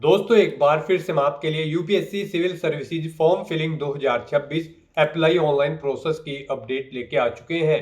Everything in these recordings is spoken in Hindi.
दोस्तों एक बार फिर से हम आपके लिए UPSC civil services form filling 2026 apply online process की अपडेट लेके आ चुके हैं।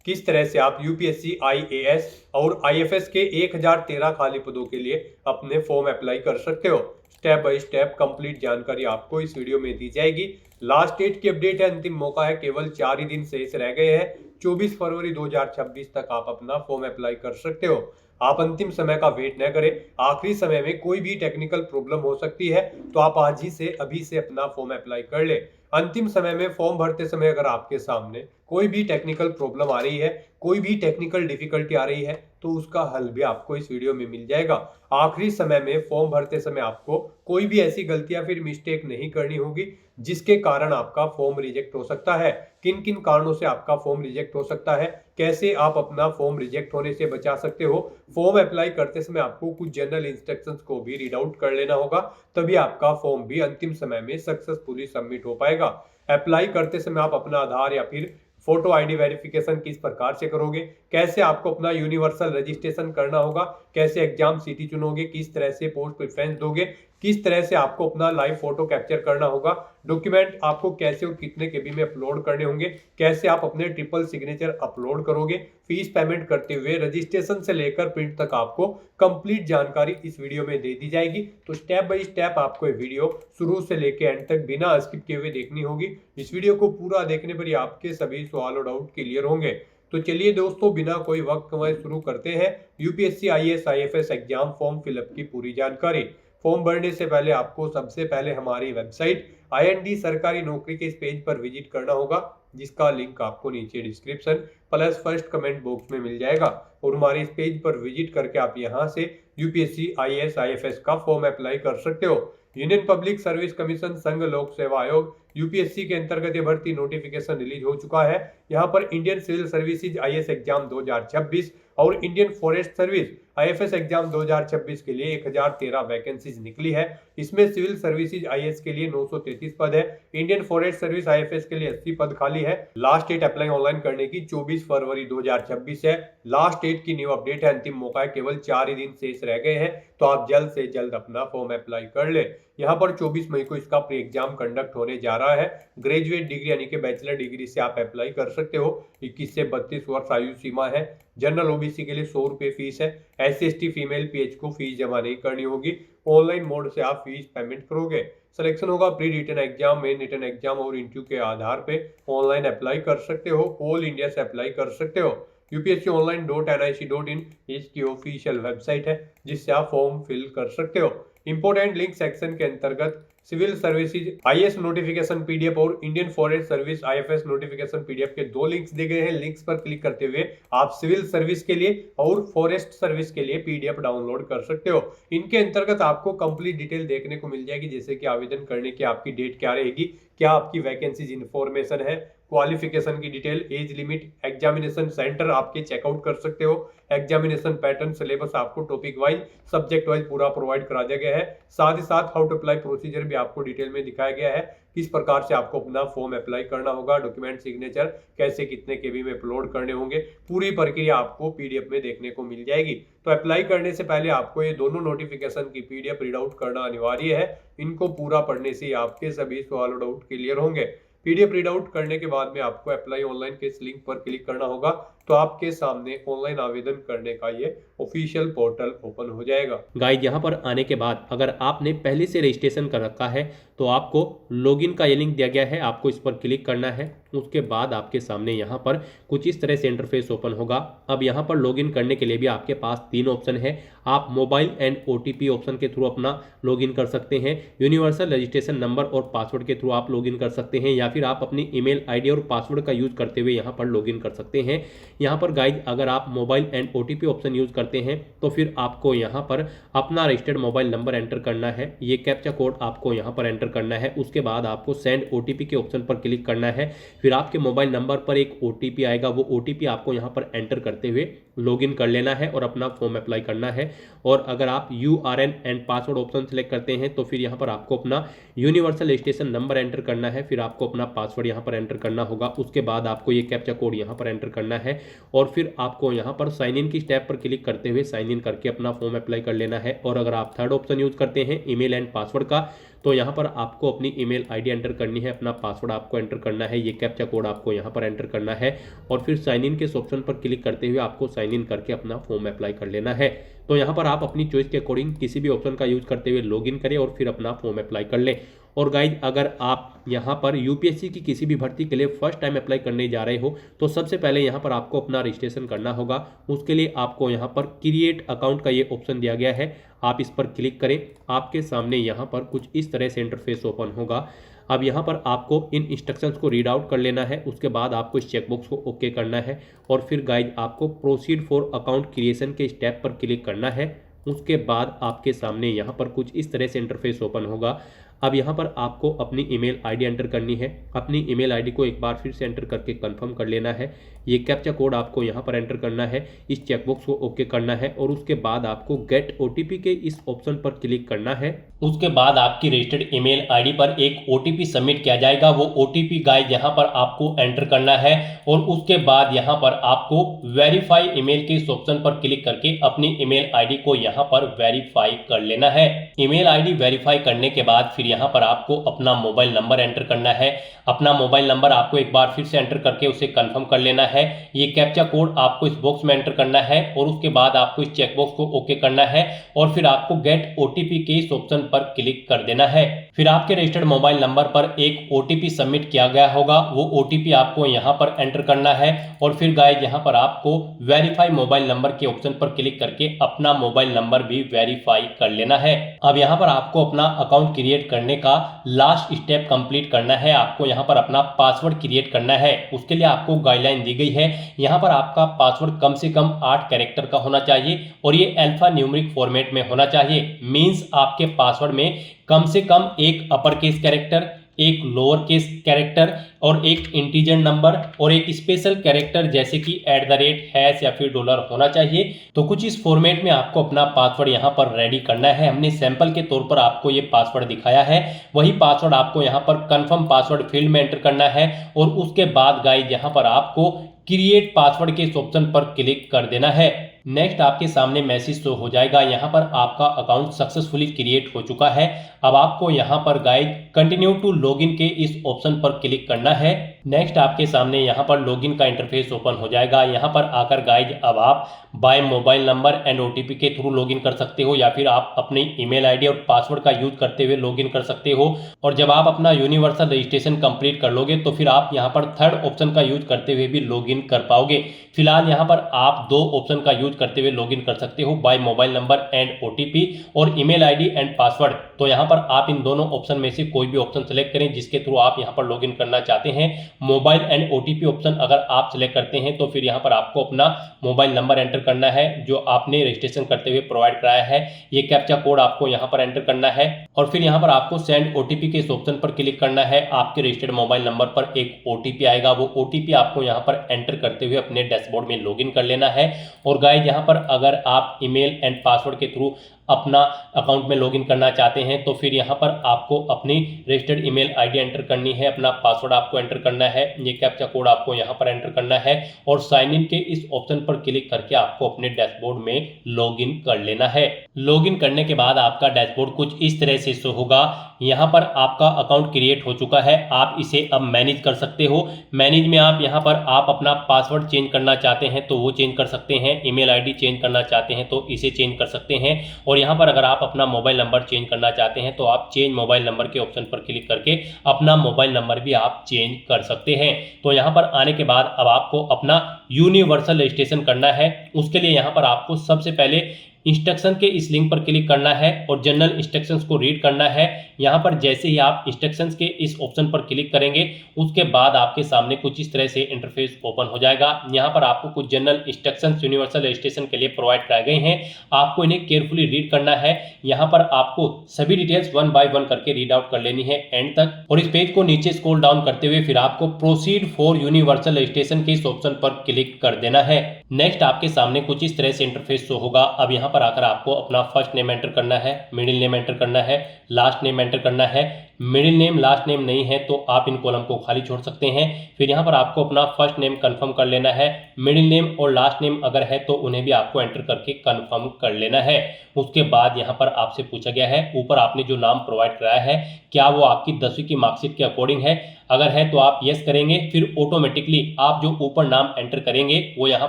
किस तरह से आप यूपीएससी आईएएस और आईएफएस के 1013 खाली पदों के लिए अपने फॉर्म अप्लाई कर सकते हो, स्टेप बाय स्टेप कंप्लीट जानकारी आपको इस वीडियो में दी जाएगी। लास्ट डेट की अपडेट है, अंतिम मौका है, केवल 4 ही दिन शेष रह गए हैं। 24 फरवरी 2026 तक आप अपना फॉर्म अप्लाई कर सकते हो। आप अंतिम समय का वेट न करें। आखिरी समय में कोई भी टेक्निकल प्रॉब्लम हो सकती है, तो आप आज ही से अभी से अपना फॉर्म अप्लाई कर ले। अंतिम समय में फॉर्म भरते समय अगर आपके सामने कोई भी टेक्निकल प्रॉब्लम आ रही है, कोई भी टेक्निकल डिफिकल्टी आ रही है, तो उसका हल भी आपको इस वीडियो में मिल जाएगा। आखिरी समय में फॉर्म भरते समय आपको कोई भी ऐसी गलती या फिर मिस्टेक नहीं करनी होगी जिसके कारण आपका फॉर्म रिजेक्ट हो सकता है। किन किन कारणों से आपका फॉर्म रिजेक्ट हो सकता है, कैसे आप अपना फॉर्म रिजेक्ट होने से बचा सकते हो। फॉर्म अप्लाई करते समय आपको कुछ जनरल इंस्ट्रक्शंस को भी रीड आउट कर लेना होगा, तभी आपका फॉर्म भी अंतिम समय में सक्सेसफुली सबमिट हो पाएगा। अप्लाई करते समय आप अपना आधार या फिर फोटो आईडी वेरिफिकेशन किस प्रकार से करोगे, कैसे आपको अपना यूनिवर्सल रजिस्ट्रेशन करना होगा, कैसे एग्जाम सिटी चुनोगे, किस तरह से पोस्ट प्रेफरेंस दोगे, किस तरह से आपको अपना लाइव फोटो कैप्चर करना होगा, डॉक्यूमेंट आपको कैसे और कितने केबी में अपलोड करने होंगे, कैसे आप अपने ट्रिपल सिग्नेचर अपलोड करोगे, फीस पेमेंट करते हुए रजिस्ट्रेशन से लेकर प्रिंट तक आपको कंप्लीट जानकारी इस वीडियो में दे दी जाएगी। तो स्टेप बाय स्टेप आपको ये वीडियो शुरू से लेकर एंड तक बिना स्किप किए हुए देखनी होगी। इस वीडियो को पूरा देखने पर ही आपके सभी सवाल और डाउट क्लियर होंगे। तो चलिए दोस्तों, बिना कोई वक्त गंवाए शुरू करते हैं UPSC IAS IFS exam form fill up की पूरी जानकारी। फॉर्म भरने से पहले आपको सबसे पहले हमारी वेबसाइट आईएनडी सरकारी नौकरी के इस पेज पर विजिट करना होगा, जिसका लिंक आपको नीचे description plus first comment box में मिल जाएगा। और हमारे इस पेज पर विजिट करके आप यहां से यूपीएससी आईएएस आईएफएस का फॉर्म अप्लाई कर सकते हो। यूनियन पब्लिक सर्विस कमीशन संघ लोक सेवा आयोग यूपीएससी के अंतर्गत ये भर्ती नोटिफिकेशन रिलीज हो चुका है। यहाँ पर Indian civil services IAS exam 2026 और Indian forest service IFS exam 2026 के लिए 1013 वैकेंसीज निकली है। इसमें सिविल सर्विसेज आईएएस के लिए 933 पद है, इंडियन फॉरेस्ट सर्विस आईएफएस के लिए 80 पद खाली है। लास्ट डेट अप्लाई ऑनलाइन करने की 24 फरवरी 2026 है। लास्ट डेट की न्यू अपडेट है, अंतिम मौका है, केवल 4 ही दिन शेष रह गए हैं, तो आप जल्द से जल्द अपना फॉर्म अप्लाई कर ले। यहाँ पर 24 मई को इसका प्री एग्जाम कंडक्ट होने जा रहा है। ग्रेजुएट डिग्री यानी कि बैचलर डिग्री से आप अप्लाई कर सकते हो। 21 से 32 वर्ष आयु सीमा है। जनरल ओबीसी के लिए 100 रुपये फीस है। एससी एसटी फीमेल पीएच को फीस जमा नहीं करनी होगी। ऑनलाइन मोड से आप फीस पेमेंट करोगे। सिलेक्शन होगा pre written exam, main written exam और इंटरव्यू के आधार पे। ऑनलाइन अप्लाई कर सकते हो, ऑल इंडिया से अप्लाई कर सकते हो। upsconline.nic.in इसकी ऑफिशियल वेबसाइट है, जिससे आप फॉर्म फिल कर सकते हो। इंपोर्टेंट लिंक सेक्शन के अंतर्गत civil services IAS notification PDF और Indian forest service IFS notification PDF के 2 लिंक्स दिए गए हैं। लिंक्स पर क्लिक करते हुए आप सिविल सर्विस के लिए और फॉरेस्ट सर्विस के लिए पीडीएफ डाउनलोड कर सकते हो। इनके अंतर्गत आपको कंप्लीट डिटेल देखने को मिल जाएगी, जैसे कि आवेदन करने की आपकी डेट क्या रहेगी, क्या आपकी वैकेंसीज इंफॉर्मेशन है, क्वालिफिकेशन की detail, age limit, examination centre आपके चेकआउट कर सकते हो, एग्जामिनेशन पैटर्न, सिलेबस आपको टॉपिक वाइज सब्जेक्ट वाइज पूरा प्रोवाइड करा दिया गया है। साथ ही साथ हाउ टू अप्लाई प्रोसीजर भी आपको डिटेल में दिखाया गया है, किस प्रकार से आपको अपना फॉर्म अप्लाई करना होगा, डॉक्यूमेंट सिग्नेचर कैसे कितने केबी में अपलोड करने होंगे, पूरी प्रक्रिया आपको पीडीएफ में देखने को मिल जाएगी। तो अप्लाई करने से पहले आपको ये दोनों नोटिफिकेशन की पीडीएफ रीड आउट करना अनिवार्य है। इनको पूरा पढ़ने से आपके सभी सवाल और डाउट क्लियर होंगे। पीडीएफ रीड आउट करने के बाद में आपको अप्लाई ऑनलाइन के इस लिंक पर क्लिक करना होगा, तो आपके सामने ऑनलाइन आवेदन करने का ये ऑफिशियल पोर्टल ओपन हो जाएगा। गाइड यहाँ पर आने के बाद अगर आपने पहले से रजिस्ट्रेशन कर रखा है तो आपको लॉगिन का ये लिंक दिया गया है, आपको इस पर क्लिक करना है। उसके बाद आपके सामने यहाँ पर कुछ इस तरह से इंटरफेस ओपन होगा। अब यहाँ पर लॉगिन करने के लिए भी आपके पास 3 ऑप्शन है। आप मोबाइल एंड ओटीपी ऑप्शन के थ्रू अपना लॉगिन कर सकते हैं, यूनिवर्सल रजिस्ट्रेशन नंबर और पासवर्ड के थ्रू आप लॉगिन कर सकते हैं, या फिर आप अपनी ईमेल आईडी और पासवर्ड का यूज करते हुए यहाँ पर लॉगिन कर सकते हैं। यहाँ पर गाइड अगर आप mobile and OTP option use करते हैं तो फिर आपको यहाँ पर अपना रजिस्टर्ड मोबाइल नंबर एंटर करना है, ये कैप्चा कोड आपको यहाँ पर एंटर करना है। उसके बाद आपको सेंड ओटीपी के ऑप्शन पर क्लिक करना है। फिर आपके मोबाइल नंबर पर एक ओटीपी आएगा, वो ओटीपी आपको यहाँ पर एंटर करते हुए लॉगिन कर लेना है और अपना फॉर्म अप्लाई करना है। और अगर आप URN and password option select करते हैं तो फिर यहाँ पर आपको अपना यूनिवर्सल रजिस्ट्रेशन नंबर एंटर करना है, फिर आपको अपना पासवर्ड यहाँ पर एंटर करना होगा। उसके बाद आपको ये कैप्चा कोड यहाँ पर एंटर करना है। और फिर आपको यहाँ पर साइन इन की स्टेप पर क्लिक करते हुए साइन इन करके अपना फॉर्म अप्लाई कर लेना है। और अगर आप थर्ड ऑप्शन यूज करते हैं ईमेल एंड पासवर्ड का, तो यहाँ पर आपको अपनी ईमेल आईडी एंटर करनी है, अपना पासवर्ड आपको एंटर करना है, ये कैप्चा कोड आपको यहाँ पर एंटर करना है और फिर साइन इन के इस ऑप्शन पर क्लिक करते हुए आपको साइन इन करके अपना फॉर्म अप्लाई कर लेना है। तो यहाँ पर आप अपनी चॉइस के अकॉर्डिंग किसी भी ऑप्शन का यूज करते हुए लॉगिन करें और फिर अपना फॉर्म अप्लाई कर लें। और गाइज, अगर आप यहाँ पर यूपीएससी की किसी भी भर्ती के लिए फर्स्ट टाइम अप्लाई करने जा रहे हो तो सबसे पहले यहाँ पर आपको अपना रजिस्ट्रेशन करना होगा। उसके लिए आपको यहाँ पर क्रिएट अकाउंट का ये ऑप्शन दिया गया है, आप इस पर क्लिक करें। आपके सामने यहाँ पर कुछ इस तरह से इंटरफेस ओपन होगा। अब यहाँ पर आपको इन इंस्ट्रक्शंस को रीड आउट कर लेना है, उसके बाद आपको इस चेकबॉक्स को ओके करना है और फिर गाइज आपको प्रोसीड फॉर अकाउंट क्रिएशन के स्टेप पर क्लिक करना है। उसके बाद आपके सामने यहाँ पर कुछ इस तरह से इंटरफेस ओपन होगा। अब यहाँ पर आपको अपनी ईमेल आईडी एंटर करनी है। अपनी ईमेल आईडी को एक बार फिर से एंटर करके कंफर्म कर लेना है। ये कैप्चा कोड आपको यहाँ पर एंटर करना है, इस चेकबॉक्स को ओके करना है और उसके बाद आपको गेट ओटीपी के इस ऑप्शन पर क्लिक करना है। उसके बाद आपकी रजिस्टर्ड ईमेल आईडी पर एक ओटीपी सबमिट किया जाएगा। वो ओटीपी गाइस यहाँ पर आपको एंटर करना है और उसके बाद यहाँ पर आपको वेरीफाई ईमेल के इस ऑप्शन पर क्लिक करके अपनी ईमेल आईडी को यहाँ पर वेरीफाई कर लेना है। ईमेल आईडी वेरीफाई करने के बाद फिर यहाँ पर आपको अपना मोबाइल नंबर एंटर करना है। अपना मोबाइल नंबर आपको एक बार फिर से एंटर करके उसे कंफर्म कर लेना है। ये कैप्चा कोड आपको इस बॉक्स में एंटर करना है और उसके बाद आपको इस चेकबॉक्स को ओके करना है और फिर आपको गेट ओटीपी के इस ऑप्शन पर क्लिक कर देना है। फिर आपके रजिस्टर्ड मोबाइल नंबर पर एक ओटीपी सबमिट किया गया होगा, वो ओटीपी आपको यहाँ पर एंटर करना है और फिर गाइस यहाँ पर आपको वेरीफाई मोबाइल नंबर के ऑप्शन पर क्लिक करके अपना मोबाइल नंबर भी वेरीफाई कर लेना है। अब यहाँ पर आपको अपना अकाउंट क्रिएट करने का लास्ट स्टेप कंप्लीट करना है। आपको यहाँ पर अपना पासवर्ड क्रिएट करना है। उसके लिए आपको गाइडलाइन दी गई है, यहाँ पर आपका पासवर्ड कम से कम 8 कैरेक्टर का होना चाहिए और ये अल्फा न्यूमेरिक फॉर्मेट में होना चाहिए। मींस आपके पासवर्ड में कम से कम एक अपर केस कैरेक्टर, एक लोअर केस कैरेक्टर और एक इंटीजर नंबर और एक स्पेशल कैरेक्टर जैसे कि @ या फिर डॉलर होना चाहिए। तो कुछ इस फॉर्मेट में आपको अपना पासवर्ड यहाँ पर रेडी करना है। हमने सैंपल के तौर पर आपको ये पासवर्ड दिखाया है, वही पासवर्ड आपको यहाँ पर कंफर्म पासवर्ड फील्ड में एंटर करना है और उसके बाद गाइस यहाँ पर आपको क्रिएट पासवर्ड के इस ऑप्शन पर क्लिक कर देना है। नेक्स्ट आपके सामने मैसेज शो हो जाएगा, यहाँ पर आपका अकाउंट सक्सेसफुली क्रिएट हो चुका है। अब आपको यहाँ पर गाइस कंटिन्यू टू लॉगिन के इस ऑप्शन पर क्लिक करना है। नेक्स्ट आपके सामने यहाँ पर लॉगिन का इंटरफेस ओपन हो जाएगा। यहाँ पर आकर गाइस अब आप by mobile number and OTP के थ्रू लॉगिन कर सकते हो या फिर आप अपनी ईमेल आईडी और पासवर्ड का यूज करते हुए लॉगिन कर सकते हो। और जब आप अपना यूनिवर्सल रजिस्ट्रेशन कंप्लीट कर लोगे तो फिर आप यहाँ पर थर्ड ऑप्शन का यूज करते हुए भी लॉगिन कर पाओगे। फिलहाल यहाँ पर आप 2 ऑप्शन का यूज करते हुए लॉगिन कर सकते हो, by mobile number and OTP और ईमेल आईडी एंड पासवर्ड। तो यहाँ पर आप इन दोनों ऑप्शन में से कोई भी ऑप्शन सेलेक्ट करें जिसके थ्रू आप यहाँ पर लॉगिन करना चाहते हैं। मोबाइल एंड ओटीपी ऑप्शन अगर आप सिलेक्ट करते हैं तो फिर यहाँ पर आपको अपना मोबाइल नंबर एंटर करना है जो आपने रजिस्ट्रेशन करते हुए प्रोवाइड कराया है। ये कैप्चा कोड आपको यहाँ पर एंटर करना है और फिर यहाँ पर आपको सेंड ओटीपी के इस ऑप्शन पर क्लिक करना है। आपके रजिस्टर्ड मोबाइल नंबर पर एक ओटीपी आएगा, वो ओटीपी आपको यहाँ पर एंटर करते हुए अपने डैशबोर्ड में लॉगिन कर लेना है। और गाइस यहाँ पर अगर आप ईमेल एंड पासवर्ड के थ्रू अपना अकाउंट में लॉगिन करना चाहते हैं तो फिर यहाँ पर आपको अपनी रजिस्टर्ड ईमेल आईडी एंटर करनी है, अपना पासवर्ड आपको एंटर करना है, ये कैप्चा कोड आपको यहाँ पर एंटर करना है और साइन इन के इस ऑप्शन पर क्लिक करके आपको अपने डैशबोर्ड में लॉगिन कर लेना है। लॉगिन करने के बाद आपका डैशबोर्ड कुछ इस तरह से शो होगा। यहाँ पर आपका अकाउंट क्रिएट हो चुका है, आप इसे अब मैनेज कर सकते हो। मैनेज में आप यहाँ पर आप अपना पासवर्ड चेंज करना चाहते हैं तो वो चेंज कर सकते हैं, ईमेल आईडी चेंज करना चाहते हैं तो इसे चेंज कर सकते हैं और यहाँ पर अगर आप अपना मोबाइल नंबर चेंज करना चाहते हैं तो आप चेंज मोबाइल नंबर के ऑप्शन पर क्लिक करके अपना मोबाइल नंबर भी आप चेंज कर सकते हैं। तो यहाँ पर आने के बाद अब आपको अपना यूनिवर्सल रजिस्ट्रेशन करना है। उसके लिए यहाँ पर आपको सबसे पहले इंस्ट्रक्शन के इस लिंक पर क्लिक करना है और जनरल इंस्ट्रक्शंस को रीड करना है। यहाँ पर जैसे ही आप इंस्ट्रक्शंस के इस ऑप्शन पर क्लिक करेंगे उसके बाद आपके सामने कुछ इस तरह से इंटरफेस ओपन हो जाएगा। यहाँ पर आपको कुछ जनरल इंस्ट्रक्शंस यूनिवर्सल रजिस्ट्रेशन के लिए प्रोवाइड कराए गए हैं, आपको इन्हें केयरफुली रीड करना है। यहाँ पर आपको सभी डिटेल्स 1 बाय 1 करके रीड आउट कर लेनी है एंड तक और इस पेज को नीचे स्क्रॉल डाउन करते हुए फिर आपको प्रोसीड फॉर यूनिवर्सल रजिस्ट्रेशन के इस ऑप्शन पर क्लिक कर देना है। नेक्स्ट आपके सामने कुछ इस तरह से इंटरफेस शो होगा। अब यहाँ पर आकर आपको अपना फर्स्ट नेम एंटर करना है, मिडिल नेम एंटर करना है, लास्ट नेम एंटर करना है। मिडिल नेम लास्ट नेम नहीं है तो आप इन कॉलम को खाली छोड़ सकते हैं। फिर यहाँ पर आपको अपना फर्स्ट नेम कंफर्म कर लेना है। मिडिल नेम और लास्ट नेम अगर है तो उन्हें भी आपको एंटर करके कंफर्म कर लेना है। उसके बाद यहाँ पर आपसे पूछा गया है, ऊपर आपने जो नाम प्रोवाइड कराया है क्या वो आपकी 10वीं की मार्कशीट के अकॉर्डिंग है। अगर है तो आप यस करेंगे, फिर ऑटोमेटिकली आप जो ऊपर नाम एंटर करेंगे वो यहाँ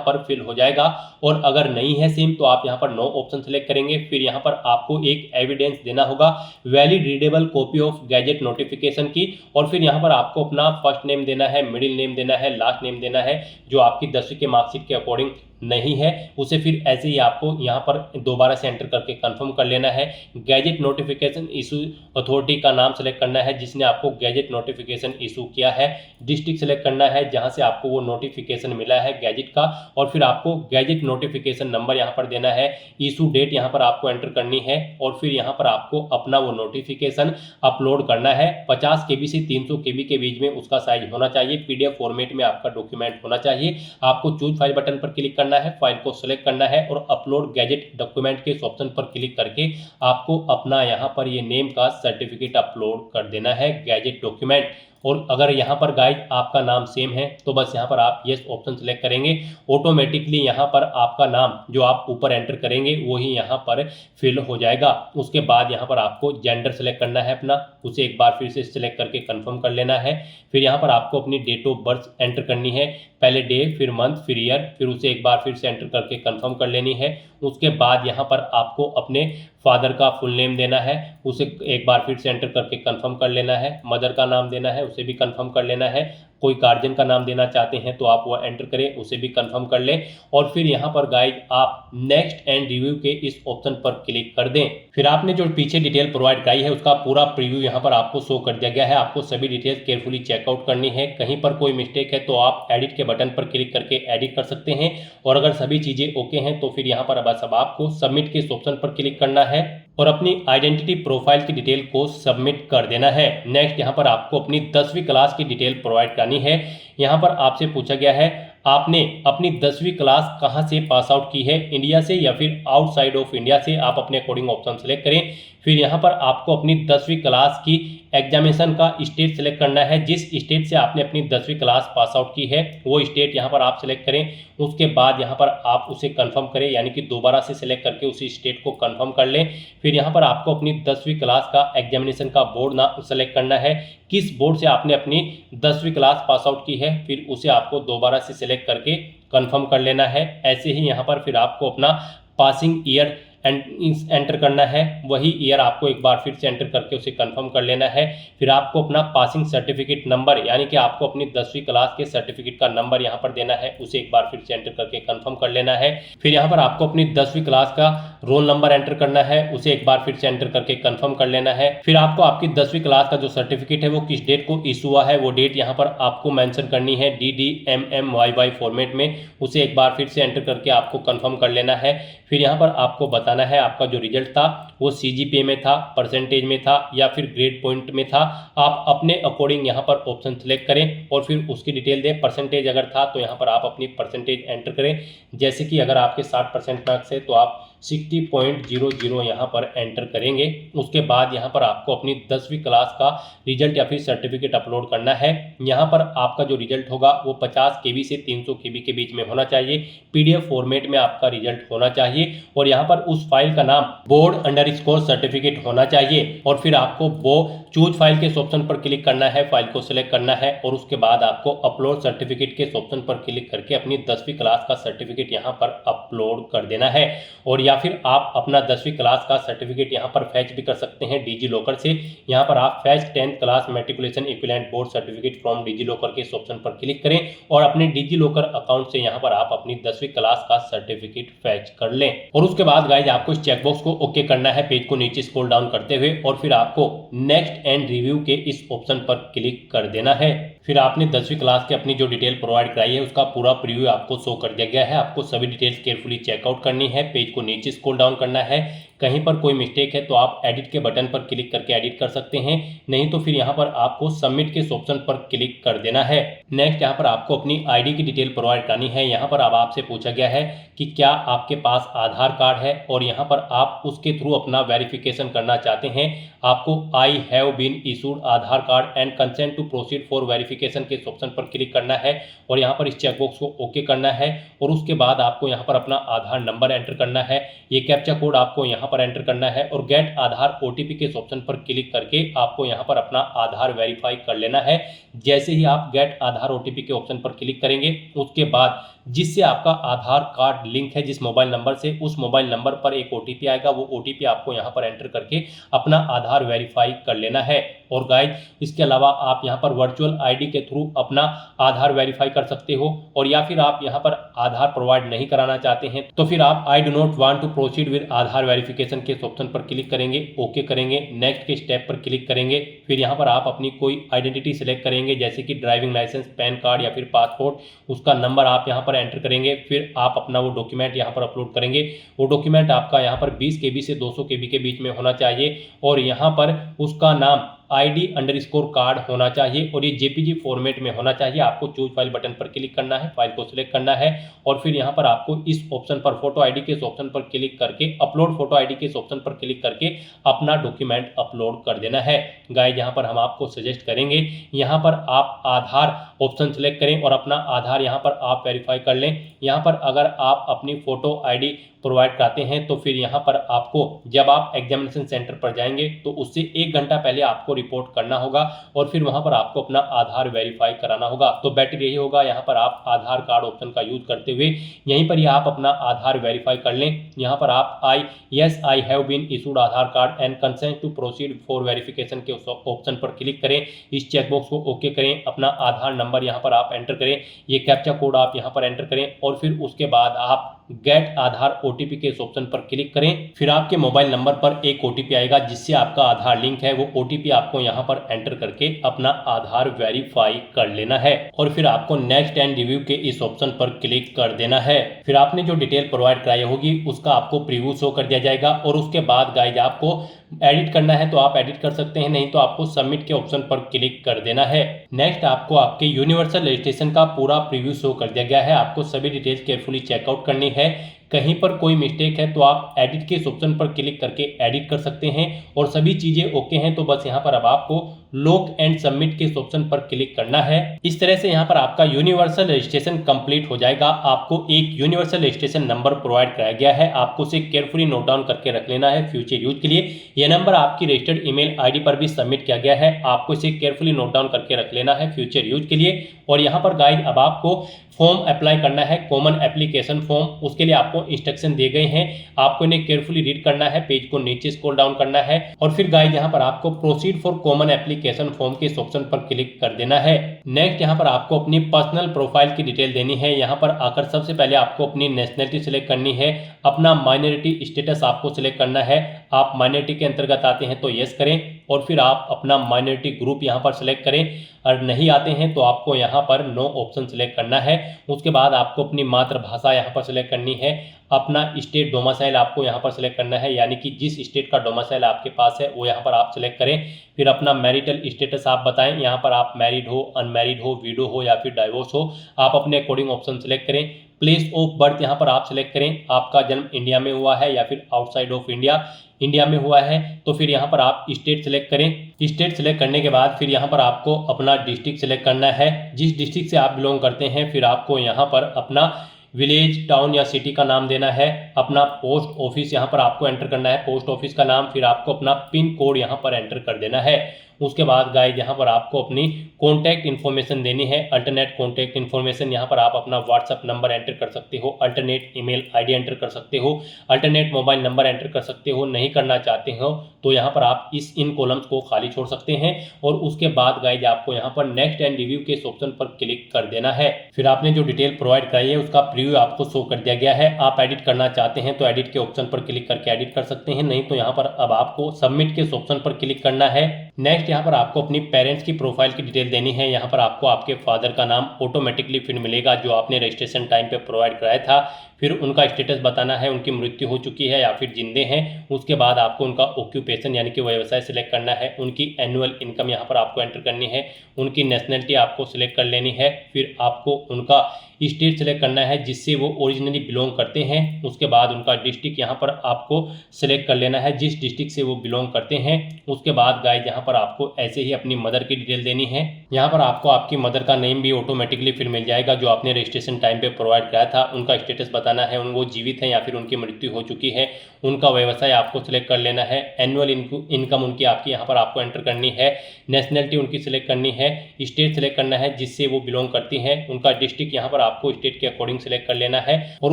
पर फिल हो जाएगा। और अगर नहीं है सेम तो आप यहाँ पर नो ऑप्शन सेलेक्ट करेंगे। फिर यहाँ पर आपको एक एविडेंस देना होगा, valid readable copy of gadget notification की। और फिर यहाँ पर आपको अपना फर्स्ट नेम देना है, मिडिल नेम देना है, लास्ट नेम देना है, जो आपकी 10वीं के मार्कशीट के अकॉर्डिंग नहीं है उसे फिर ऐसे ही आपको यहाँ पर दोबारा से एंटर करके कंफर्म कर लेना है। गैजेट नोटिफिकेशन इशू अथॉरिटी का नाम सेलेक्ट करना है जिसने आपको गैजेट नोटिफिकेशन इशू किया है। डिस्ट्रिक्ट सेलेक्ट करना है जहां से आपको वो नोटिफिकेशन मिला है गैजेट का। और फिर आपको गैजेट नोटिफिकेशन नंबर यहाँ पर देना है। इशू डेट यहाँ पर आपको एंटर करनी है। और फिर यहाँ पर आपको अपना वो नोटिफिकेशन अपलोड करना है। 50 KB से 300 KB के बीच में उसका साइज होना चाहिए। PDF फॉर्मेट में आपका डॉक्यूमेंट होना चाहिए। आपको चूज फाइल बटन पर क्लिक करना है, फाइल को सिलेक्ट करना है और अपलोड गैजेट डॉक्यूमेंट के इस ऑप्शन पर क्लिक करके आपको अपना यहाँ पर ये नेम का सर्टिफिकेट अपलोड कर देना है गैजेट डॉक्यूमेंट। और अगर यहाँ पर गाइज आपका नाम सेम है तो बस यहाँ पर आप यस ऑप्शन सेलेक्ट करेंगे। ऑटोमेटिकली यहाँ पर आपका नाम जो आप ऊपर एंटर करेंगे वही यहाँ पर फिल हो जाएगा। उसके बाद यहाँ पर आपको जेंडर सेलेक्ट करना है अपना, उसे एक बार फिर से सिलेक्ट करके कंफर्म कर लेना है। फिर यहाँ पर आपको अपनी डेट ऑफ बर्थ एंटर करनी है, पहले डे फिर मंथ फिर ईयर, फिर उसे एक बार फिर से एंटर करके कंफर्म कर लेनी है। उसके बाद यहाँ पर आपको अपने फादर का फुल नेम देना है, उसे एक बार फिर से एंटर करके कंफर्म कर लेना है। मदर का नाम देना है, उसे भी कंफर्म कर लेना है। कोई गार्जियन का नाम देना चाहते हैं तो आप वो एंटर करें, उसे भी कंफर्म कर लें। और फिर यहाँ पर गाइज आप नेक्स्ट एंड रिव्यू के इस ऑप्शन पर क्लिक कर दें। फिर आपने जो पीछे डिटेल प्रोवाइड कराई है उसका पूरा प्रीव्यू यहाँ पर आपको शो कर दिया गया है। आपको सभी डिटेल्स केयरफुली चेकआउट करनी है। कहीं पर कोई मिस्टेक है तो आप एडिट के बटन पर क्लिक करके एडिट कर सकते हैं। और अगर सभी चीजें ओके हैं तो फिर यहाँ पर बस अब आपको सबमिट के इस ऑप्शन पर क्लिक करना है और अपनी आइडेंटिटी प्रोफाइल की डिटेल को सबमिट कर देना है। नेक्स्ट यहाँ पर आपको अपनी 10वीं क्लास की डिटेल प्रोवाइड करनी है। यहाँ पर आपसे पूछा गया है आपने अपनी 10वीं क्लास कहाँ से पास आउट की है, इंडिया से या फिर आउटसाइड ऑफ इंडिया से। आप अपने अकॉर्डिंग ऑप्शन सेलेक्ट करें। फिर यहाँ पर आपको अपनी 10वीं क्लास की एग्जामिनेशन का स्टेट सेलेक्ट करना है। जिस स्टेट से आपने अपनी 10वीं क्लास पास आउट की है वो स्टेट यहाँ पर आप सेलेक्ट करें। उसके बाद यहाँ पर आप उसे कंफर्म करें, यानी कि दोबारा से सिलेक्ट करके उसी स्टेट को कंफर्म कर लें। फिर यहाँ पर आपको अपनी 10वीं क्लास का एग्जामिनेशन का बोर्ड ना सेलेक्ट करना है, किस बोर्ड से आपने अपनी 10वीं क्लास पास आउट की है, फिर उसे आपको दोबारा से सिलेक्ट करके कंफर्म कर लेना है। ऐसे ही यहाँ पर फिर आपको अपना पासिंग ईयर एंटर करना है, वही ईयर आपको एक बार फिर से एंटर करके उसे कंफर्म कर लेना है। फिर आपको अपना पासिंग सर्टिफिकेट नंबर, यानी कि आपको अपनी 10वीं क्लास के सर्टिफिकेट का नंबर यहाँ पर देना है, उसे एक बार फिर से एंटर करके कंफर्म कर लेना है। फिर यहाँ पर आपको अपनी 10वीं क्लास का रोल नंबर एंटर करना है, उसे एक बार फिर से एंटर करके कंफर्म कर लेना है। फिर आपको आपकी 10वीं क्लास का जो सर्टिफिकेट है वो किस डेट को इशू हुआ है वो डेट यहाँ पर आपको मेंशन करनी है DDMMYY फॉर्मेट में, उसे एक बार फिर से एंटर करके आपको कंफर्म कर लेना है। फिर यहाँ पर आपको बताना है आपका जो रिजल्ट था वो CGPA में था, परसेंटेज में था या फिर ग्रेड पॉइंट में था। आप अपने अकॉर्डिंग यहाँ पर ऑप्शन सेलेक्ट करें और फिर उसकी डिटेल दें। परसेंटेज अगर था तो यहाँ पर आप अपनी परसेंटेज एंटर करें, जैसे कि अगर आपके 60% मार्क्स है तो आप 60.00 यहाँ पर एंटर करेंगे। उसके बाद यहाँ पर आपको अपनी 10वीं क्लास का रिजल्ट या फिर सर्टिफिकेट अपलोड करना है। यहाँ पर आपका जो रिजल्ट होगा वो 50 KB से 300 KB के बीच में होना चाहिए। PDF फॉर्मेट में आपका रिजल्ट होना चाहिए और यहाँ पर उस फाइल का नाम बोर्ड_सर्टिफिकेट होना चाहिए। और फिर आपको वो चूज फाइल के ऑप्शन पर क्लिक करना है, फाइल को सिलेक्ट करना है और उसके बाद आपको अपलोड सर्टिफिकेट के ऑप्शन पर क्लिक करके अपनी 10वीं क्लास का सर्टिफिकेट यहाँ पर अपलोड कर देना है। और या फिर आप अपना 10वीं क्लास का सर्टिफिकेट यहाँ पर फैच भी कर सकते हैं डिजी लॉकर से। यहाँ पर आप fetch 10th class matriculation equivalent board certificate from DigiLocker के इस ऑप्शन पर क्लिक करें और अपने डिजी लॉकर अकाउंट से यहाँ पर आप अपनी 10वीं क्लास का सर्टिफिकेट फैच कर लें। और उसके बाद गाइज आपको इस चेकबॉक्स को ओके करना है, पेज को नीचे स्क्रॉल डाउन करते हुए, और फिर आपको नेक्स्ट एंड रिव्यू के इस ऑप्शन पर क्लिक कर देना है। फिर आपने 10वीं क्लास की अपनी जो डिटेल प्रोवाइड कराई है उसका पूरा प्रीव्यू आपको शो कर दिया गया है। आपको सभी डिटेल्स केयरफुली चेकआउट करनी है, पेज को नीचे स्क्रॉल डाउन करना है, कहीं पर कोई मिस्टेक है तो आप एडिट के बटन पर क्लिक करके एडिट कर सकते हैं, नहीं तो फिर यहाँ पर आपको सबमिट के ऑप्शन पर क्लिक कर देना है। नेक्स्ट यहाँ पर आपको अपनी आईडी की डिटेल प्रोवाइड करनी है। यहाँ पर अब आपसे पूछा गया है कि क्या आपके पास आधार कार्ड है और यहाँ पर आप उसके थ्रू अपना वेरिफिकेशन करना चाहते हैं। आपको I have been issued Aadhaar card and consent to proceed for verification के ऑप्शन पर क्लिक करना है और यहाँ पर इस चेकबॉक्स को ओके करना है और उसके बाद आपको यहाँ पर अपना आधार नंबर एंटर करना है। ये कैप्चा कोड आपको यहाँ पर एंटर करना है और गेट आधार ओटीपी के ऑप्शन पर क्लिक करके आपको यहाँ पर अपना आधार वेरीफाई कर लेना है। जैसे ही आप गेट आधार ओटीपी के ऑप्शन पर क्लिक करेंगे उसके बाद जिससे आपका आधार कार्ड लिंक है जिस मोबाइल नंबर से, उस मोबाइल नंबर पर एक ओटीपी आएगा। वो ओटीपी आपको यहाँ पर एंटर करके अपना आधार वेरीफाई कर लेना है। और गाइज इसके अलावा आप यहाँ पर वर्चुअल आईडी के थ्रू अपना आधार वेरीफाई कर सकते हो और या फिर आप यहाँ पर आधार प्रोवाइड नहीं कराना चाहते हैं तो फिर आप I do not want to proceed with Aadhaar verification के ऑप्शन पर क्लिक करेंगे, ओके करेंगे, नेक्स्ट के स्टेप पर क्लिक करेंगे। फिर यहाँ पर आप अपनी कोई आइडेंटिटी सिलेक्ट करेंगे जैसे कि ड्राइविंग लाइसेंस, पैन कार्ड या फिर पासपोर्ट, उसका नंबर आप यहाँ पर एंटर करेंगे। फिर आप अपना वो डॉक्यूमेंट यहाँ पर अपलोड करेंगे। वो डॉक्यूमेंट आपका यहाँ पर 20 KB से 200 KB के बीच में होना चाहिए और यहाँ पर उसका नाम ID_कार्ड होना चाहिए और ये JPG फॉर्मेट में होना चाहिए। आपको चूज फाइल बटन पर क्लिक करना है, फाइल को सिलेक्ट करना है और फिर यहाँ पर आपको इस ऑप्शन पर फोटो आईडी के ऑप्शन पर क्लिक करके अपलोड फोटो आईडी के ऑप्शन पर क्लिक करके अपना डॉक्यूमेंट अपलोड कर देना है। गाइस यहाँ पर हम आपको सजेस्ट करेंगे यहाँ पर आप आधार ऑप्शन सेलेक्ट करें और अपना आधार यहाँ पर आप वेरीफाई कर लें। यहाँ पर अगर आप अपनी फोटो आईडी प्रोवाइड कराते हैं तो फिर यहाँ पर आपको जब आप एग्जामिनेशन सेंटर पर जाएंगे तो उससे 1 घंटा पहले आपको रिपोर्ट करना होगा और फिर वहाँ पर आपको अपना आधार वेरीफाई कराना होगा। तो बेटर यही होगा यहाँ पर आप आधार कार्ड ऑप्शन का यूज करते हुए यहीं पर ही आप अपना आधार वेरीफाई कर लें। यहाँ पर आप I have been issued Aadhaar card and consent to proceed for verification के ऑप्शन पर क्लिक करें, इस चेकबॉक्स को ओके करें, अपना आधार नंबर यहाँ पर आप एंटर करें, ये कैप्चा कोड आप यहाँ पर एंटर करें और फिर उसके बाद आप गेट आधार ओटीपी के ऑप्शन पर क्लिक करें। फिर आपके मोबाइल नंबर पर एक ओटीपी आएगा जिससे आपका आधार लिंक है। वो ओटीपी आपको यहाँ पर एंटर करके अपना आधार वेरीफाई कर लेना है और फिर आपको नेक्स्ट एंड रिव्यू के इस ऑप्शन पर क्लिक कर देना है। फिर आपने जो डिटेल प्रोवाइड कराई होगी उसका आपको प्रीव्यू शो कर दिया जाएगा और उसके बाद गाइज आपको एडिट करना है तो आप एडिट कर सकते हैं, नहीं तो आपको सबमिट के ऑप्शन पर क्लिक कर देना है। नेक्स्ट आपको आपके यूनिवर्सल रजिस्ट्रेशन का पूरा प्रीव्यू शो कर दिया गया है। आपको सभी डिटेल्स केयरफुली चेकआउट करनी है। कहीं पर कोई मिस्टेक है तो आप एडिट के ऑप्शन पर क्लिक करके एडिट कर सकते हैं और सभी चीजें ओके हैं तो बस यहाँ पर अब आपको लॉक एंड सबमिट के ऑप्शन पर क्लिक करना है। इस तरह से यहाँ पर आपका यूनिवर्सल रजिस्ट्रेशन कंप्लीट हो जाएगा। आपको एक यूनिवर्सल रजिस्ट्रेशन नंबर प्रोवाइड कराया गया है, आपको उसे केयरफुली नोट डाउन करके रख लेना है फ्यूचर यूज के लिए। यह नंबर आपकी रजिस्टर्ड ईमेल आईडी पर भी सबमिट किया गया है, आपको इसे केयरफुली नोट डाउन करके रख लेना है फ्यूचर यूज के लिए। और यहाँ पर गाइड अब आपको फॉर्म अप्लाई करना है, कॉमन एप्लीकेशन फॉर्म। उसके लिए आपको इंस्ट्रक्शन दिए गए हैं, आपको इन्हें केयरफुली रीड करना है, पेज को नीचे स्क्रॉल डाउन करना है और फिर गाइड यहाँ पर आपको proceed for common application form के ऑप्शन पर क्लिक कर देना है। नेक्स्ट यहाँ पर आपको अपनी पर्सनल प्रोफाइल की डिटेल देनी है। यहाँ पर आकर सबसे पहले आपको अपनी नेशनलिटी सिलेक्ट करनी है, अपना माइनॉरिटी स्टेटस आपको सिलेक्ट करना है। आप माइनॉरिटी के अंतर्गत आते हैं तो यस करें और फिर आप अपना माइनॉरिटी ग्रुप यहाँ पर सिलेक्ट करें, और नहीं आते हैं तो आपको यहाँ पर नो ऑप्शन सिलेक्ट करना है। उसके बाद आपको अपनी मातृभाषा यहाँ पर सिलेक्ट करनी है, अपना स्टेट डोमिसाइल आपको यहाँ पर सिलेक्ट करना है, यानी कि जिस स्टेट का डोमिसाइल आपके पास है वो यहाँ पर आप सिलेक्ट करें। फिर अपना मैरिटल स्टेटस आप बताएं, यहाँ पर आप मैरिड हो, अनमैरिड हो, विडो हो या फिर डाइवोर्स हो, आप अपने अकॉर्डिंग ऑप्शन सिलेक्ट करें। प्लेस ऑफ बर्थ यहाँ पर आप सिलेक्ट करें, आपका जन्म इंडिया में हुआ है या फिर आउटसाइड ऑफ इंडिया में हुआ है तो फिर यहाँ पर आप स्टेट सिलेक्ट करें। स्टेट सिलेक्ट करने के बाद फिर यहाँ पर आपको अपना डिस्ट्रिक्ट सिलेक्ट करना है, जिस डिस्ट्रिक्ट से आप बिलोंग करते हैं। फिर आपको यहाँ पर अपना विलेज, टाउन या सिटी का नाम देना है, अपना पोस्ट ऑफिस यहाँ पर आपको एंटर करना है, पोस्ट ऑफिस का नाम, फिर आपको अपना पिन कोड यहाँ पर एंटर कर देना है। उसके बाद गाइस यहाँ पर आपको अपनी कॉन्टैक्ट इन्फॉर्मेशन देनी है, अल्टरनेट कॉन्टैक्ट इन्फॉर्मेशन। यहाँ पर आप अपना व्हाट्सअप नंबर एंटर कर सकते हो, अल्टरनेट ईमेल आईडी एंटर कर सकते हो, अल्टरनेट मोबाइल नंबर एंटर कर सकते हो। नहीं करना चाहते हो तो यहाँ पर आप इन कॉलम्स को खाली छोड़ सकते हैं और उसके बाद गाइस आपको यहाँ पर नेक्स्ट एंड रिव्यू के ऑप्शन पर क्लिक कर देना है। फिर आपने जो डिटेल प्रोवाइड कराई है उसका प्रीव्यू आपको शो कर दिया गया है। आप एडिट करना चाहते हैं तो एडिट के ऑप्शन पर क्लिक करके एडिट कर सकते हैं, नहीं तो यहाँ पर अब आपको सबमिट के ऑप्शन पर क्लिक करना है। नेक्स्ट नेक्स्ट यहाँ पर आपको अपनी पेरेंट्स की प्रोफाइल की डिटेल देनी है। यहाँ पर आपको आपके फादर का नाम ऑटोमेटिकली फिर मिलेगा जो आपने रजिस्ट्रेशन टाइम पे प्रोवाइड कराया था। फिर उनका स्टेटस बताना है, उनकी मृत्यु हो चुकी है या फिर जिंदे हैं। उसके बाद आपको उनका ऑक्यूपेशन यानी कि व्यवसाय सिलेक्ट करना है। उनकी एनुअल इनकम यहाँ पर आपको एंटर करनी है। उनकी नेशनलिटी आपको सिलेक्ट कर लेनी है। फिर आपको उनका स्टेट सेलेक्ट करना है जिससे वो ओरिजिनली बिलोंग करते हैं। उसके बाद उनका डिस्ट्रिक्ट यहाँ पर आपको सिलेक्ट कर लेना है जिस डिस्ट्रिक्ट से वो बिलोंग करते हैं। उसके बाद गाइस यहाँ पर आपको ऐसे ही अपनी मदर की डिटेल देनी है। यहाँ पर आपको आपकी मदर का नेम भी ऑटोमेटिकली फिर मिल जाएगा जो आपने रजिस्ट्रेशन टाइम पे प्रोवाइड कराया था। उनका स्टेटस बताना है, वो जीवित हैं या फिर उनकी मृत्यु हो चुकी है। उनका व्यवसाय आपको सिलेक्ट कर लेना है। एनुअल इनकम उनकी आपकी यहाँ पर आपको एंटर करनी है। नेशनलिटी उनकी सिलेक्ट करनी है। स्टेट सिलेक्ट करना है जिससे वो बिलोंग करती हैं। उनका डिस्ट्रिक्ट यहाँ पर आपको स्टेट के अकॉर्डिंग सिलेक्ट कर लेना है। और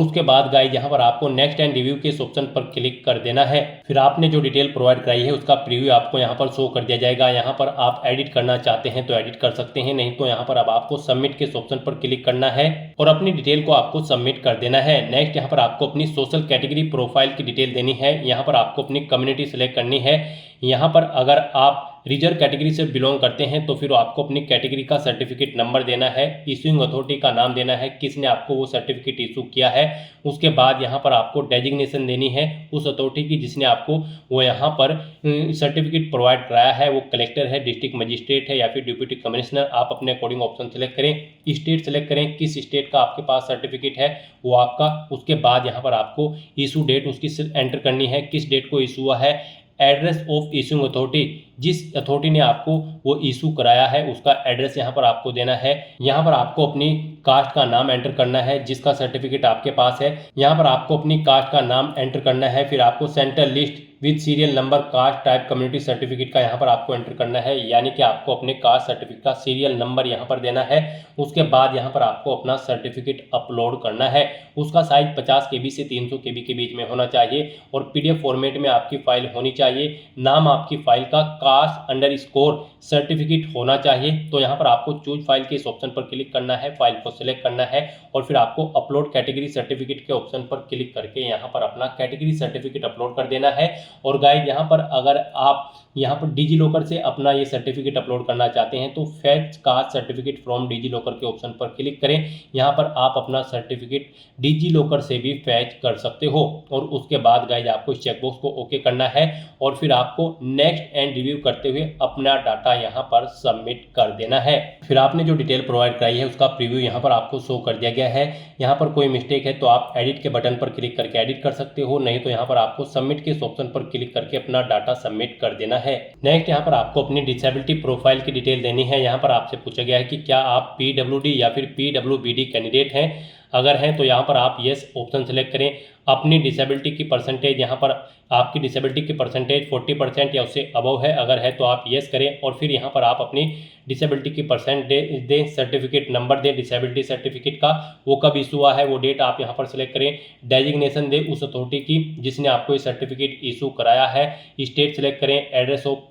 उसके बाद गाइस यहाँ पर आपको नेक्स्ट एंड रिव्यू के इस ऑप्शन पर क्लिक कर देना है। फिर आपने जो डिटेल प्रोवाइड कराई है उसका प्रीव्यू आपको यहाँ पर शो कर दिया जाएगा। यहाँ पर आप एडिट करना चाहते हैं तो एडिट कर सकते हैं, नहीं तो यहाँ पर अब आपको सबमिट के ऑप्शन पर क्लिक करना है और अपनी डिटेल को आपको सबमिट कर देना है। नेक्स्ट यहाँ पर आपको अपनी सोशल कैटेगरी प्रोफाइल की डिटेल देनी है। यहाँ पर आपको अपनी कम्युनिटी सिलेक्ट करनी है। यहाँ पर अगर आप रिजर्व कैटेगरी से बिलोंग करते हैं तो फिर आपको अपनी कैटेगरी का सर्टिफिकेट नंबर देना है। इशूइंग अथॉरिटी का नाम देना है, किसने आपको वो सर्टिफिकेट इशू किया है। उसके बाद यहाँ पर आपको डेजिग्नेशन देनी है उस अथॉरिटी की जिसने आपको वो यहाँ पर सर्टिफिकेट प्रोवाइड कराया है। वो कलेक्टर है, डिस्ट्रिक्ट मजिस्ट्रेट है या फिर डिप्टी कमिश्नर। आप अपने अकॉर्डिंग ऑप्शन सेलेक्ट करें। स्टेट सेलेक्ट करें, किस स्टेट का आपके पास सर्टिफिकेट है वो आपका। उसके बाद यहाँ पर आपको इशू डेट उसकी एंटर करनी है, किस डेट को इशू हुआ है। एड्रेस ऑफ इशूइंग अथॉरिटी, जिस अथॉरिटी ने आपको वो इशू कराया है उसका एड्रेस यहाँ पर आपको देना है। यहाँ पर आपको अपनी कास्ट का नाम एंटर करना है जिसका सर्टिफिकेट आपके पास है। यहाँ पर आपको अपनी कास्ट का नाम एंटर करना है। फिर आपको central list with serial number caste type community certificate का यहाँ पर आपको एंटर करना है, यानी कि आपको अपने कास्ट सर्टिफिकेट का सीरियल नंबर यहाँ पर देना है। उसके बाद यहाँ पर आपको अपना सर्टिफिकेट अपलोड करना है। उसका साइज 50 KB से 300 KB के बीच में होना चाहिए और PDF फॉर्मेट में आपकी फाइल होनी चाहिए। नाम आपकी फाइल का कास्ट_सर्टिफिकेट होना चाहिए। तो यहाँ पर आपको चूज फाइल के इस ऑप्शन पर क्लिक करना है, फाइल को सिलेक्ट करना है और फिर आपको अपलोड कैटेगरी सर्टिफिकेट के ऑप्शन पर क्लिक करके यहाँ पर अपना कैटेगरी सर्टिफिकेट अपलोड कर देना है। और गाइस यहाँ पर अगर आप यहाँ पर डिजी लॉकर से अपना ये सर्टिफिकेट अपलोड करना चाहते हैं तो fetch caste certificate from DigiLocker के ऑप्शन पर क्लिक करें। यहाँ पर आप अपना सर्टिफिकेट डिजी लॉकर से भी फैच कर सकते हो। और उसके बाद गाइस आपको इस चेकबॉक्स को ओके करना है और फिर आपको नेक्स्ट एंड रिव्यू करते हुए अपना डाटा यहाँ पर सबमिट कर देना है। फिर आपने जो डिटेल प्रोवाइड कराई है उसका प्रीव्यू यहाँ पर आपको शो कर दिया गया है। यहाँ पर कोई मिस्टेक है तो आप एडिट के बटन पर क्लिक करके एडिट कर सकते हो, नहीं तो यहाँ पर आपको सबमिट के ऑप्शन पर क्लिक करके अपना डाटा सबमिट कर देना है। नेक्स्ट यहाँ पर आपको अपनी डिसेबिलिटी प्रोफाइल की डिटेल देनी है। यहाँ पर आपसे पूछा गया है कि क्या आप PWD या फिर PWBD कैंडिडेट हैं। अगर हैं तो यहाँ पर आप यस ऑप्शन सेलेक्ट करें। अपनी डिसेबिलिटी की परसेंटेज, यहाँ पर आपकी डिसेबिलिटी की परसेंटेज 40% या उससे अबव है, अगर है तो आप यस करें और फिर यहाँ पर आप अपनी डिसेबिलिटी की परसेंटेज दें, सर्टिफिकेट नंबर दें डिसेबिलिटी सर्टिफिकेट का, वो कब इशू हुआ है वो डेट आप यहाँ पर सिलेक्ट करें। डेजिग्नेशन दें उस अथॉरिटी की जिसने आपको ये सर्टिफिकेट इशू कराया है। स्टेट सेलेक्ट करें। एड्रेस ऑफ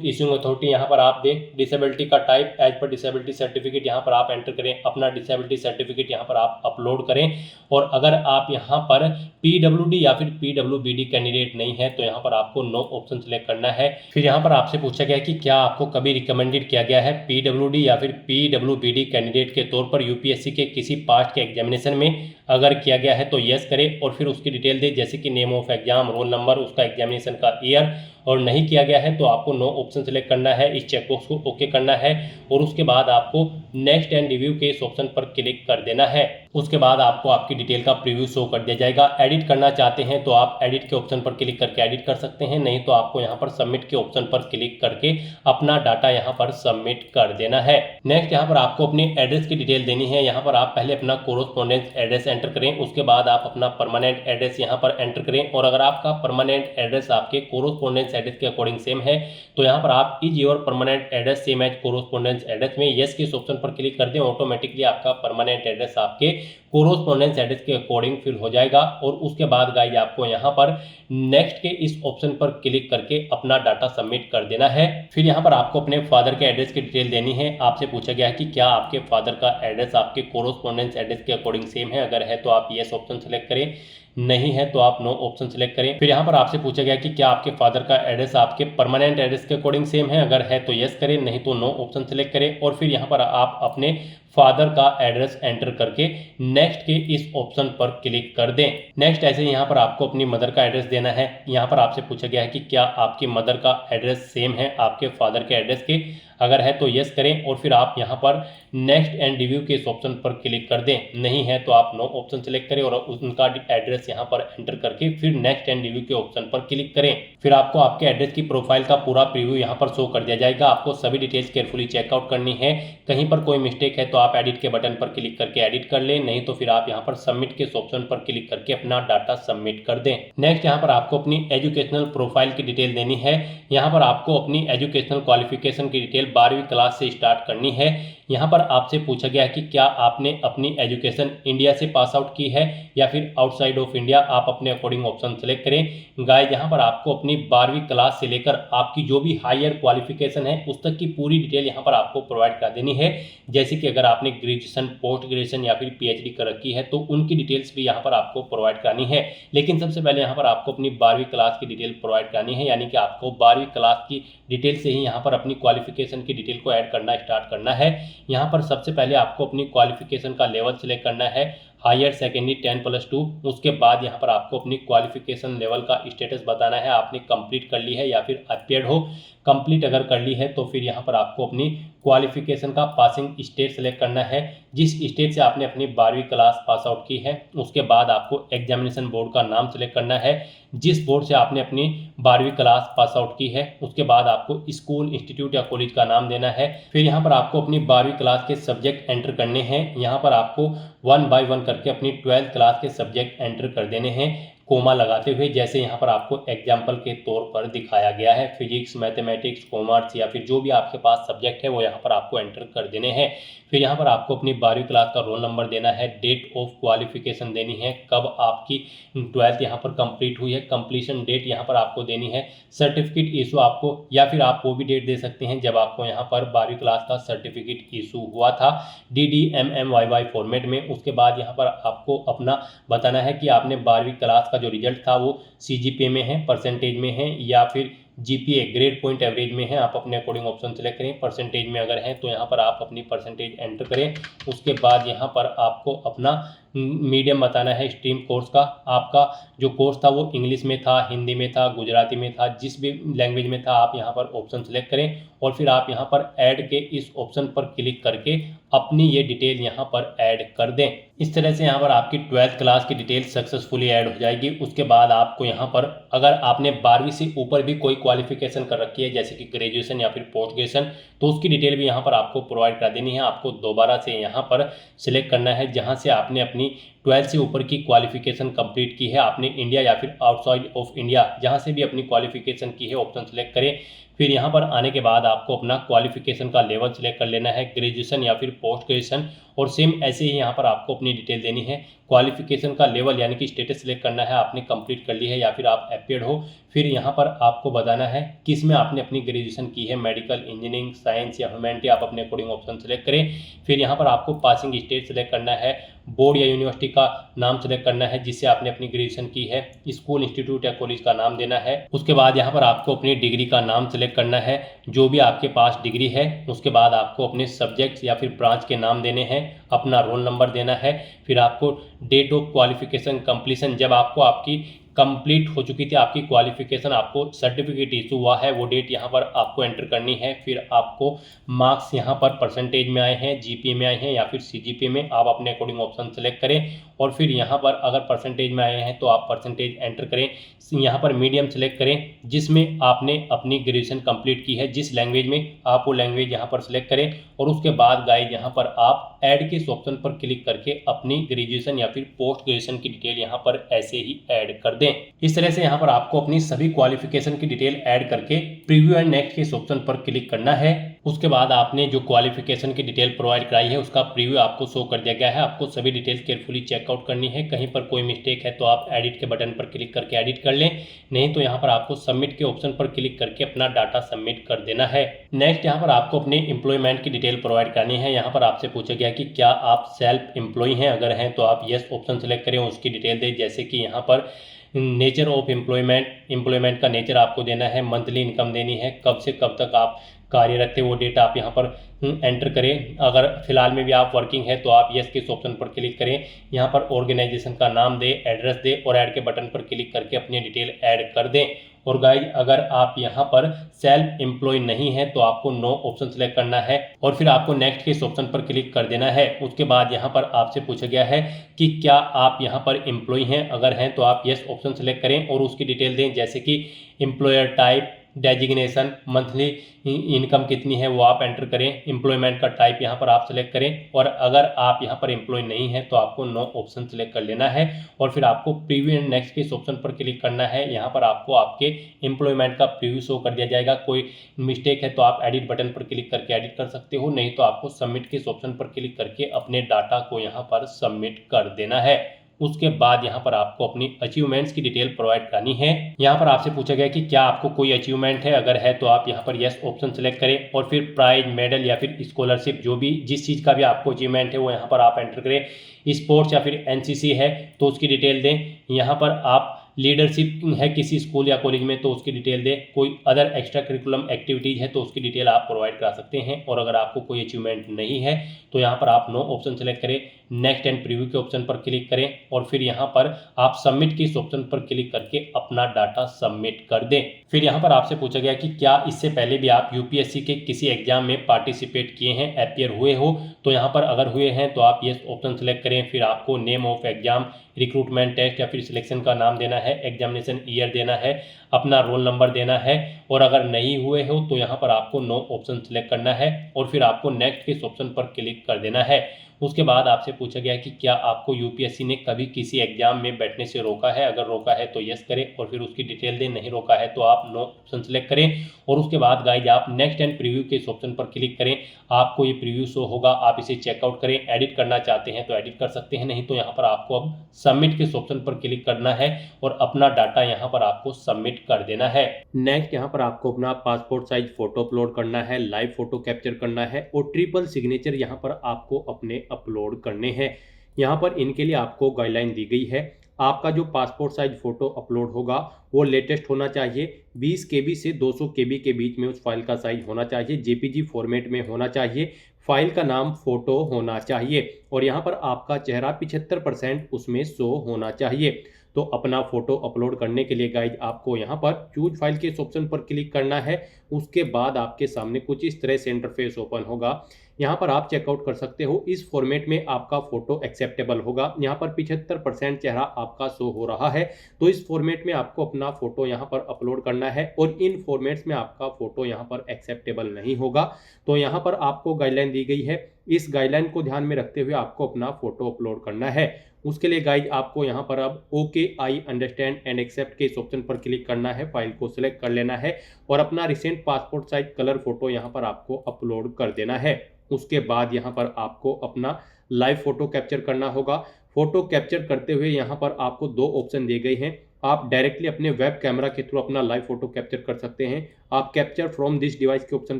इशूइंग अथॉरिटी यहाँ पर आप दें। डिसेबिलिटी का type as per disability certificate यहाँ पर आप एंटर करें। अपना डिसेबिलिटी सर्टिफिकेट यहाँ पर आप अपलोड करें। और अगर आप यहाँ पर PWD या फिर PWBD कैंडिडेट नहीं है तो यहाँ पर आपको नो ऑप्शन सेलेक्ट करना है। फिर यहाँ पर आपसे पूछा गया कि क्या आपको कभी रिकमेंडेड किया गया है PWD या फिर PWBD कैंडिडेट के तौर पर UPSC के किसी पास्ट के एग्जामिनेशन में। अगर किया गया है तो यस करें और फिर उसकी डिटेल दे, जैसे कि name of exam, roll number, उसका एग्जामिनेशन का ईयर। और नहीं किया गया है तो आपको नो ऑप्शन सेलेक्ट करना है, इस चेकबॉक्स को ओके करना है और उसके बाद आपको नेक्स्ट एंड रिव्यू के इस ऑप्शन पर क्लिक कर देना है। उसके बाद आपको आपकी डिटेल का प्रीव्यू शो कर दिया जाएगा। एडिट करना चाहते हैं तो आप एडिट के ऑप्शन पर क्लिक करके एडिट कर सकते हैं, नहीं तो आपको यहाँ पर सबमिट के ऑप्शन पर क्लिक करके अपना डाटा यहाँ पर सबमिट कर देना है। नेक्स्ट यहाँ पर आपको अपनी एड्रेस की डिटेल देनी है। यहाँ पर आप पहले अपना कोरोस्पोंडेंस एड्रेस एंटर करें, उसके बाद आप अपना परमानेंट एड्रेस यहाँ पर एंटर करें। और अगर आपका परमानेंट एड्रेस आपके कोरोस्पोंडेंस एड्रेस के अकॉर्डिंग सेम है तो यहाँ पर आप is your permanent address same as correspondence address में यस के इस ऑप्शन पर क्लिक कर दें। ऑटोमेटिकली आपका परमानेंट एड्रेस आपके कोरोस्पोंडेंस एड्रेस के अकॉर्डिंग फिल हो जाएगा। और उसके बाद गाइज आपको यहाँ पर नेक्स्ट के इस ऑप्शन पर क्लिक करके अपना डाटा सबमिट कर देना है। फिर यहाँ पर आपको अपने फादर के एड्रेस की डिटेल देनी है। आपसे पूछा गया है कि क्या आपके फादर का एड्रेस आपके कोरोस्पोंडेंस एड्रेस के अकॉर्डिंग सेम है, अगर है तो आप यस ऑप्शन सेलेक्ट करें, नहीं है तो आप नो ऑप्शन सेलेक्ट करें। फिर यहाँ पर आपसे पूछा गया कि क्या आपके फादर का एड्रेस आपके परमानेंट एड्रेस के अकॉर्डिंग सेम है, अगर है तो यस करें, नहीं तो नो ऑप्शन सेलेक्ट करें। और फिर यहाँ पर आप अपने फादर का एड्रेस एंटर करके नेक्स्ट के इस ऑप्शन पर क्लिक कर दें। नेक्स्ट ऐसे ही यहाँ पर आपको अपनी मदर का एड्रेस देना है। यहाँ पर आपसे पूछा गया है कि क्या आपकी मदर का एड्रेस सेम है आपके फादर के एड्रेस के, अगर है तो यस करें। और फिर आप यहाँ पर नेक्स्ट एंड रिव्यू के इस ऑप्शन पर क्लिक कर दें, नहीं है तो आप नो ऑप्शन सेलेक्ट करें और उनका एड्रेस यहाँ पर एंटर करके फिर नेक्स्ट एंड रिव्यू के ऑप्शन पर क्लिक करें। फिर आपको आपके एड्रेस की प्रोफाइल का पूरा प्रीव्यू यहाँ पर शो कर दिया जाएगा। आपको सभी डिटेल्स केयरफुली चेकआउट करनी है। कहीं पर कोई मिस्टेक है तो आप एडिट के बटन पर क्लिक करके एडिट कर लें, नहीं तो फिर आप यहाँ पर सबमिट के ऑप्शन पर क्लिक करके अपना डाटा सबमिट कर दें। नेक्स्ट यहाँ पर आपको अपनी एजुकेशनल प्रोफाइल की डिटेल देनी है। यहाँ पर आपको अपनी एजुकेशनल क्वालिफिकेशन की डिटेल 12वीं क्लास से स्टार्ट करनी है। यहाँ पर आपसे पूछा गया है कि क्या आपने अपनी एजुकेशन इंडिया से पास आउट की है या फिर आउटसाइड ऑफ इंडिया, आप अपने अकॉर्डिंग ऑप्शन सेलेक्ट करें। गाइस यहाँ पर आपको अपनी 12वीं क्लास से लेकर आपकी जो भी हायर क्वालिफिकेशन है उस तक की पूरी डिटेल यहाँ पर आपको प्रोवाइड कर देनी है। जैसे कि अगर आपने ग्रेजुएशन, पोस्ट ग्रेजुएशन या फिर पीएचडी कर रखी है तो उनकी डिटेल्स भी यहाँ पर आपको प्रोवाइड करानी है। लेकिन सबसे पहले यहाँ पर आपको अपनी 12वीं क्लास की डिटेल प्रोवाइड करानी है, यानी कि आपको 12वीं क्लास की डिटेल से ही यहाँ पर अपनी क्वालिफिकेशन की डिटेल को ऐड करना स्टार्ट करना है। यहाँ पर सबसे पहले आपको अपनी क्वालिफिकेशन का लेवल सेलेक्ट करना है, हायर सेकेंडरी 10+2। उसके बाद यहाँ पर आपको अपनी क्वालिफिकेशन लेवल का स्टेटस बताना है, आपने कंप्लीट कर ली है या फिर अपेयर्ड हो। कंप्लीट अगर कर ली है तो फिर यहाँ पर आपको अपनी क्वालिफिकेशन का पासिंग स्टेट सेलेक्ट करना है, जिस स्टेट से आपने अपनी 12वीं क्लास पास आउट की है। उसके बाद आपको एग्जामिनेशन बोर्ड का नाम सेलेक्ट करना है, जिस बोर्ड से आपने अपनी 12वीं क्लास पास आउट की है। उसके बाद आपको स्कूल, इंस्टीट्यूट या कॉलेज का नाम देना है। फिर यहाँ पर आपको अपनी 12वीं क्लास के सब्जेक्ट एंटर करने हैं। यहाँ पर आपको 1 बाय 1 करके अपनी 12th क्लास के सब्जेक्ट एंटर कर देने हैं, कोमा लगाते हुए, जैसे यहाँ पर आपको एग्जाम्पल के तौर पर दिखाया गया है। फिजिक्स, मैथमेटिक्स, कॉमर्स या फिर जो भी आपके पास सब्जेक्ट है वो यहाँ पर आपको एंटर कर देने हैं। फिर यहाँ पर आपको अपनी 12वीं क्लास का रोल नंबर देना है, डेट ऑफ क्वालिफिकेशन देनी है, कब आपकी 12th यहाँ पर कंप्लीट हुई है, कंप्लीशन डेट यहाँ पर आपको देनी है, सर्टिफिकेट इशू आपको, या फिर आप वो भी डेट दे सकते हैं जब आपको यहाँ पर 12वीं क्लास का सर्टिफिकेट इशू हुआ था DDMMYY फॉर्मेट में। उसके बाद यहाँ पर आपको अपना बताना है कि आपने 12वीं क्लास जो रिजल्ट था वो CGPA में है, परसेंटेज में है, या फिर GPA ग्रेड पॉइंट एवरेज में है। आप अपने अकॉर्डिंग ऑप्शन सेलेक्ट करें। परसेंटेज में अगर है तो यहाँ पर आप अपनी परसेंटेज एंटर करें। उसके बाद यहाँ पर आपको अपना मीडियम बताना है, स्ट्रीम कोर्स का। आपका जो कोर्स था वो इंग्लिश में था, हिंदी में था, गुजराती में था, जिस भी लैंग्वेज में था आप यहाँ पर ऑप्शन सेलेक्ट करें। और फिर आप यहाँ पर ऐड के इस ऑप्शन पर क्लिक करके अपनी ये डिटेल यहाँ पर ऐड कर दें। इस तरह से यहाँ पर आपकी 12th क्लास की डिटेल सक्सेसफुली ऐड हो जाएगी। उसके बाद आपको यहाँ पर अगर आपने 12वीं से ऊपर भी कोई क्वालिफिकेशन कर रखी है, जैसे कि ग्रेजुएशन या फिर पोस्ट ग्रेजुएशन, तो उसकी डिटेल भी यहाँ पर आपको प्रोवाइड कर देनी है। आपको दोबारा से यहाँ पर सिलेक्ट करना है जहाँ से आपने अपनी 12th से ऊपर की क्वालिफिकेशन कंप्लीट की है, आपने इंडिया या फिर आउटसाइड ऑफ इंडिया जहाँ से भी अपनी क्वालिफिकेशन की है ऑप्शन सेलेक्ट करें। फिर यहाँ पर आने के बाद आपको अपना क्वालिफिकेशन का लेवल सेलेक्ट कर लेना है, ग्रेजुएशन या फिर पोस्ट ग्रेजुएशन, और सेम ऐसे ही यहाँ पर आपको अपनी डिटेल देनी है। क्वालिफिकेशन का लेवल यानी कि स्टेटस सेलेक्ट करना है, आपने कंप्लीट कर ली है या फिर आप अपेयर्ड हो। फिर यहाँ पर आपको बताना है किस में आपने अपनी ग्रेजुएशन की है, मेडिकल, इंजीनियरिंग, साइंस या ह्यूमैनिटी, आप अपने अकॉर्डिंग ऑप्शन सेलेक्ट करें। फिर यहाँ पर आपको पासिंग स्टेट सेलेक्ट करना है, बोर्ड या यूनिवर्सिटी का नाम सेलेक्ट करना है जिससे आपने अपनी ग्रेजुएशन की है, स्कूल, इंस्टीट्यूट या कॉलेज का नाम देना है। उसके बाद यहाँ पर आपको अपनी डिग्री का नाम सेलेक्ट करना है, जो भी आपके पास डिग्री है। उसके बाद आपको अपने सब्जेक्ट्स या फिर ब्रांच के नाम देने हैं, अपना रोल नंबर देना है। फिर आपको डेट ऑफ क्वालिफिकेशन कंप्लीशन, जब आपको आपकी कंप्लीट हो चुकी थी आपकी क्वालिफिकेशन, आपको सर्टिफिकेट इशू हुआ है, वो डेट यहाँ पर आपको एंटर करनी है। फिर आपको मार्क्स यहाँ पर परसेंटेज में आए हैं, GPA में आए हैं या फिर CGPA में, आप अपने अकॉर्डिंग ऑप्शन सेलेक्ट करें। और फिर यहाँ पर अगर परसेंटेज में आए हैं तो आप परसेंटेज एंटर करें। यहाँ पर मीडियम सेलेक्ट करें जिसमें आपने अपनी ग्रेजुएशन कंप्लीट की है, जिस लैंग्वेज में आप वो लैंग्वेज यहाँ पर सेलेक्ट करें। और उसके बाद गाइस यहाँ पर आप ऐड के इस ऑप्शन पर क्लिक करके अपनी ग्रेजुएशन या फिर पोस्ट ग्रेजुएशन की डिटेल यहाँ पर ऐसे ही ऐड कर दें। दें। इस तरह से यहाँ पर आपको अपनी सभी क्वालिफिकेशन की डिटेल ऐड करके प्रीव्यू एंड नेक्स्ट के इस ऑप्शन पर क्लिक करना है। उसके बाद आपने जो क्वालिफिकेशन की डिटेल प्रोवाइड कराई है उसका प्रीव्यू आपको शो कर दिया गया है। आपको सभी डिटेल्स केयरफुली चेकआउट करनी है। कहीं पर कोई मिस्टेक है तो आप एडिट के बटन पर क्लिक करके एडिट कर लें, नहीं तो यहाँ पर आपको सबमिट के ऑप्शन पर क्लिक करके अपना डाटा सबमिट कर देना है। नेक्स्ट यहाँ पर आपको अपने एम्प्लॉयमेंट की डिटेल प्रोवाइड करनी है। यहाँ पर आपसे पूछा गया कि क्या आप सेल्फ एम्प्लॉय हैं, अगर हैं तो आप यस ऑप्शन सेलेक्ट करें, उसकी डिटेल दें, जैसे कि यहाँ पर नेचर ऑफ एम्प्लॉयमेंट का नेचर आपको देना है, मंथली इनकम देनी है, कब से कब तक आप कार्यरत थे वो डेट आप यहाँ पर एंटर करें। अगर फिलहाल में भी आप वर्किंग है तो आप यस के इस ऑप्शन पर क्लिक करें। यहाँ पर ऑर्गेनाइजेशन का नाम दें, एड्रेस दें और ऐड के बटन पर क्लिक करके अपनी डिटेल ऐड कर दें। और गाइज अगर आप यहाँ पर सेल्फ एम्प्लॉय नहीं है तो आपको नो ऑप्शन सेलेक्ट करना है और फिर आपको नेक्स्ट के इस ऑप्शन पर क्लिक कर देना है। उसके बाद यहाँ पर आपसे पूछा गया है कि क्या आप यहाँ पर एम्प्लॉय हैं, अगर हैं तो आप यस ऑप्शन सेलेक्ट करें और उसकी डिटेल दें, जैसे कि employer type, designation, monthly income कितनी है वो आप एंटर करें, एम्प्लॉयमेंट का टाइप यहाँ पर आप सेलेक्ट करें। और अगर आप यहाँ पर एम्प्लॉय नहीं है तो आपको नो ऑप्शन सेलेक्ट कर लेना है और फिर आपको प्रीव्यू एंड नेक्स्ट के इस ऑप्शन पर क्लिक करना है। यहाँ पर आपको आपके एम्प्लॉयमेंट का प्रीव्यू शो कर दिया जाएगा। कोई मिस्टेक है तो आप एडिट बटन पर क्लिक करके एडिट कर सकते हो, नहीं तो आपको सबमिट के इस ऑप्शन पर क्लिक करके अपने डाटा को यहाँ पर सबमिट कर देना है। उसके बाद यहाँ पर आपको अपनी अचीवमेंट्स की डिटेल प्रोवाइड करनी है। यहाँ पर आपसे पूछा गया कि क्या आपको कोई अचीवमेंट है, अगर है तो आप यहाँ पर यस ऑप्शन सेलेक्ट करें और फिर प्राइज, मेडल या फिर स्कॉलरशिप, जो भी जिस चीज़ का भी आपको अचीवमेंट है वो यहाँ पर आप एंटर करें। स्पोर्ट्स या फिर एनसीसी है तो उसकी डिटेल दें। यहाँ पर आप लीडरशिप है किसी स्कूल या कॉलेज में तो उसकी डिटेल दें। कोई अदर एक्स्ट्रा करिकुलम एक्टिविटीज़ है तो उसकी डिटेल आप प्रोवाइड करा सकते हैं। और अगर आपको कोई अचीवमेंट नहीं है तो यहाँ पर आप नो ऑप्शन सेलेक्ट करें, नेक्स्ट एंड प्रीव्यू के ऑप्शन पर क्लिक करें और फिर यहाँ पर आप सबमिट के इस ऑप्शन पर क्लिक करके अपना डाटा सबमिट कर दें। फिर यहाँ पर आपसे पूछा गया कि क्या इससे पहले भी आप यूपीएससी के किसी एग्जाम में पार्टिसिपेट किए हैं, अपीयर हुए हो, तो यहाँ पर अगर हुए हैं तो आप यस ऑप्शन सेलेक्ट करें। फिर आपको name of exam, recruitment test या फिर सिलेक्शन का नाम देना है, एग्जामिनेशन ईयर देना है, अपना रोल नंबर देना है। और अगर नहीं हुए हो तो यहाँ पर आपको नो ऑप्शन सेलेक्ट करना है और फिर आपको नेक्स्ट के इस ऑप्शन पर क्लिक कर देना है। उसके बाद आपसे पूछा गया कि क्या आपको यूपीएससी ने कभी किसी एग्जाम में बैठने से रोका है, अगर रोका है तो यस करें और फिर उसकी डिटेल दें, नहीं रोका है तो आप नो ऑप्शन सेलेक्ट करें। और उसके बाद गाइज आप नेक्स्ट एंड प्रीव्यू के इस ऑप्शन पर क्लिक करें। आपको ये प्रीव्यू शो होगा, आप इसे चेकआउट करें। एडिट करना चाहते हैं तो एडिट कर सकते हैं, नहीं तो यहाँ पर आपको अब सबमिट के इस ऑप्शन पर क्लिक करना है और अपना डाटा यहाँ पर आपको सबमिट कर देना है। नेक्स्ट यहाँ पर आपको अपना पासपोर्ट साइज फोटो अपलोड करना है, लाइव फोटो कैप्चर करना है और ट्रिपल सिग्नेचर यहाँ पर आपको अपने अपलोड करने हैं। यहाँ पर इनके लिए आपको गाइडलाइन दी गई है। आपका जो पासपोर्ट साइज फोटो अपलोड होगा वो लेटेस्ट होना चाहिए, 20 KB से 200 KB के बीच में उस फाइल का साइज होना चाहिए, जेपीजी फॉर्मेट में होना चाहिए, फाइल का नाम फोटो होना चाहिए और यहाँ पर आपका चेहरा 75% उसमें शो होना चाहिए। तो अपना फोटो अपलोड करने के लिए गाइज आपको यहाँ पर चूज फाइल के इस ऑप्शन पर क्लिक करना है। उसके बाद आपके सामने कुछ इस तरह से इंटरफेस ओपन होगा। यहाँ पर आप चेकआउट कर सकते हो, इस फॉर्मेट में आपका फोटो एक्सेप्टेबल होगा। यहाँ पर 75% चेहरा आपका शो हो रहा है, तो इस फॉर्मेट में आपको अपना फोटो यहाँ पर अपलोड करना है और इन फॉर्मेट्स में आपका फोटो यहाँ पर एक्सेप्टेबल नहीं होगा। तो यहाँ पर आपको गाइडलाइन दी गई है, इस गाइडलाइन को ध्यान में रखते हुए आपको अपना फोटो अपलोड करना है। उसके लिए गाइज आपको यहाँ पर अब okay I understand and accept के इस ऑप्शन पर क्लिक करना है, फाइल को सिलेक्ट कर लेना है और अपना recent passport size colour photo यहाँ पर आपको अपलोड कर देना है। उसके बाद यहाँ पर आपको अपना लाइव फोटो कैप्चर करना होगा। फोटो कैप्चर करते हुए यहाँ पर आपको दो ऑप्शन दिए गए हैं। आप डायरेक्टली अपने वेब कैमरा के थ्रू अपना लाइव फोटो कैप्चर कर सकते हैं। आप कैप्चर फ्रॉम दिस डिवाइस के ऑप्शन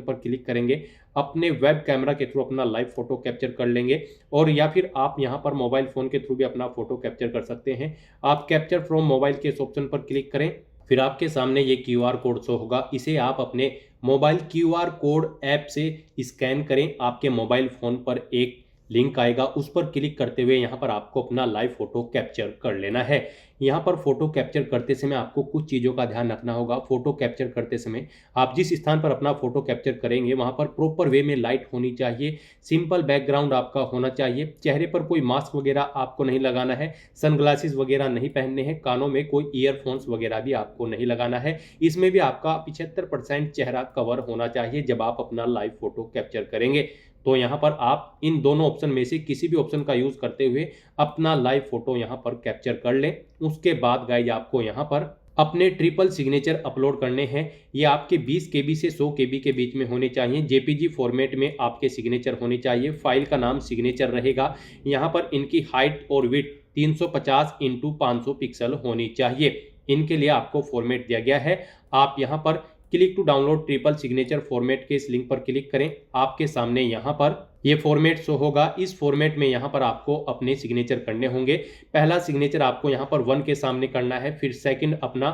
पर क्लिक करेंगे, अपने वेब कैमरा के थ्रू अपना लाइव फोटो कैप्चर कर लेंगे और या फिर आप यहाँ पर मोबाइल फ़ोन के थ्रू भी अपना फोटो कैप्चर कर सकते हैं। आप कैप्चर फ्रॉम मोबाइल के इस ऑप्शन पर क्लिक करें, फिर आपके सामने ये QR कोड शो होगा। इसे आप अपने मोबाइल QR कोड ऐप से स्कैन करें। आपके मोबाइल फ़ोन पर एक लिंक आएगा, उस पर क्लिक करते हुए यहाँ पर आपको अपना लाइव फोटो कैप्चर कर लेना है। यहाँ पर फोटो कैप्चर करते समय आपको कुछ चीज़ों का ध्यान रखना होगा। फोटो कैप्चर करते समय आप जिस स्थान पर अपना फोटो कैप्चर करेंगे वहाँ पर प्रॉपर वे में लाइट होनी चाहिए, सिंपल बैकग्राउंड आपका होना चाहिए, चेहरे पर कोई मास्क वगैरह आपको नहीं लगाना है, सनग्लासेस वगैरह नहीं पहनने हैं, कानों में कोई ईयरफोन्स वगैरह भी आपको नहीं लगाना है। इसमें भी आपका 75% चेहरा कवर होना चाहिए जब आप अपना लाइव फोटो कैप्चर करेंगे। तो यहाँ पर आप इन दोनों ऑप्शन में से किसी भी ऑप्शन का यूज करते हुए अपना लाइव फोटो यहाँ पर कैप्चर कर लें। उसके बाद गाइज आपको यहाँ पर अपने ट्रिपल सिग्नेचर अपलोड करने हैं। ये आपके 20 KB से 100 KB के बीच में होने चाहिए। JPG फॉर्मेट में आपके सिग्नेचर होने चाहिए। फाइल का नाम सिग्नेचर रहेगा। यहाँ पर इनकी हाइट और विड्थ 350 × 500 पिक्सल होनी चाहिए। इनके लिए आपको फॉर्मेट दिया गया है। आप यहाँ पर click to download triple signature format के इस लिंक पर क्लिक करें। आपके सामने यहाँ पर ये फॉर्मेट शो होगा। इस फॉर्मेट में यहाँ पर आपको अपने सिग्नेचर करने होंगे। पहला सिग्नेचर आपको यहाँ पर 1 के सामने करना है, फिर सेकंड अपना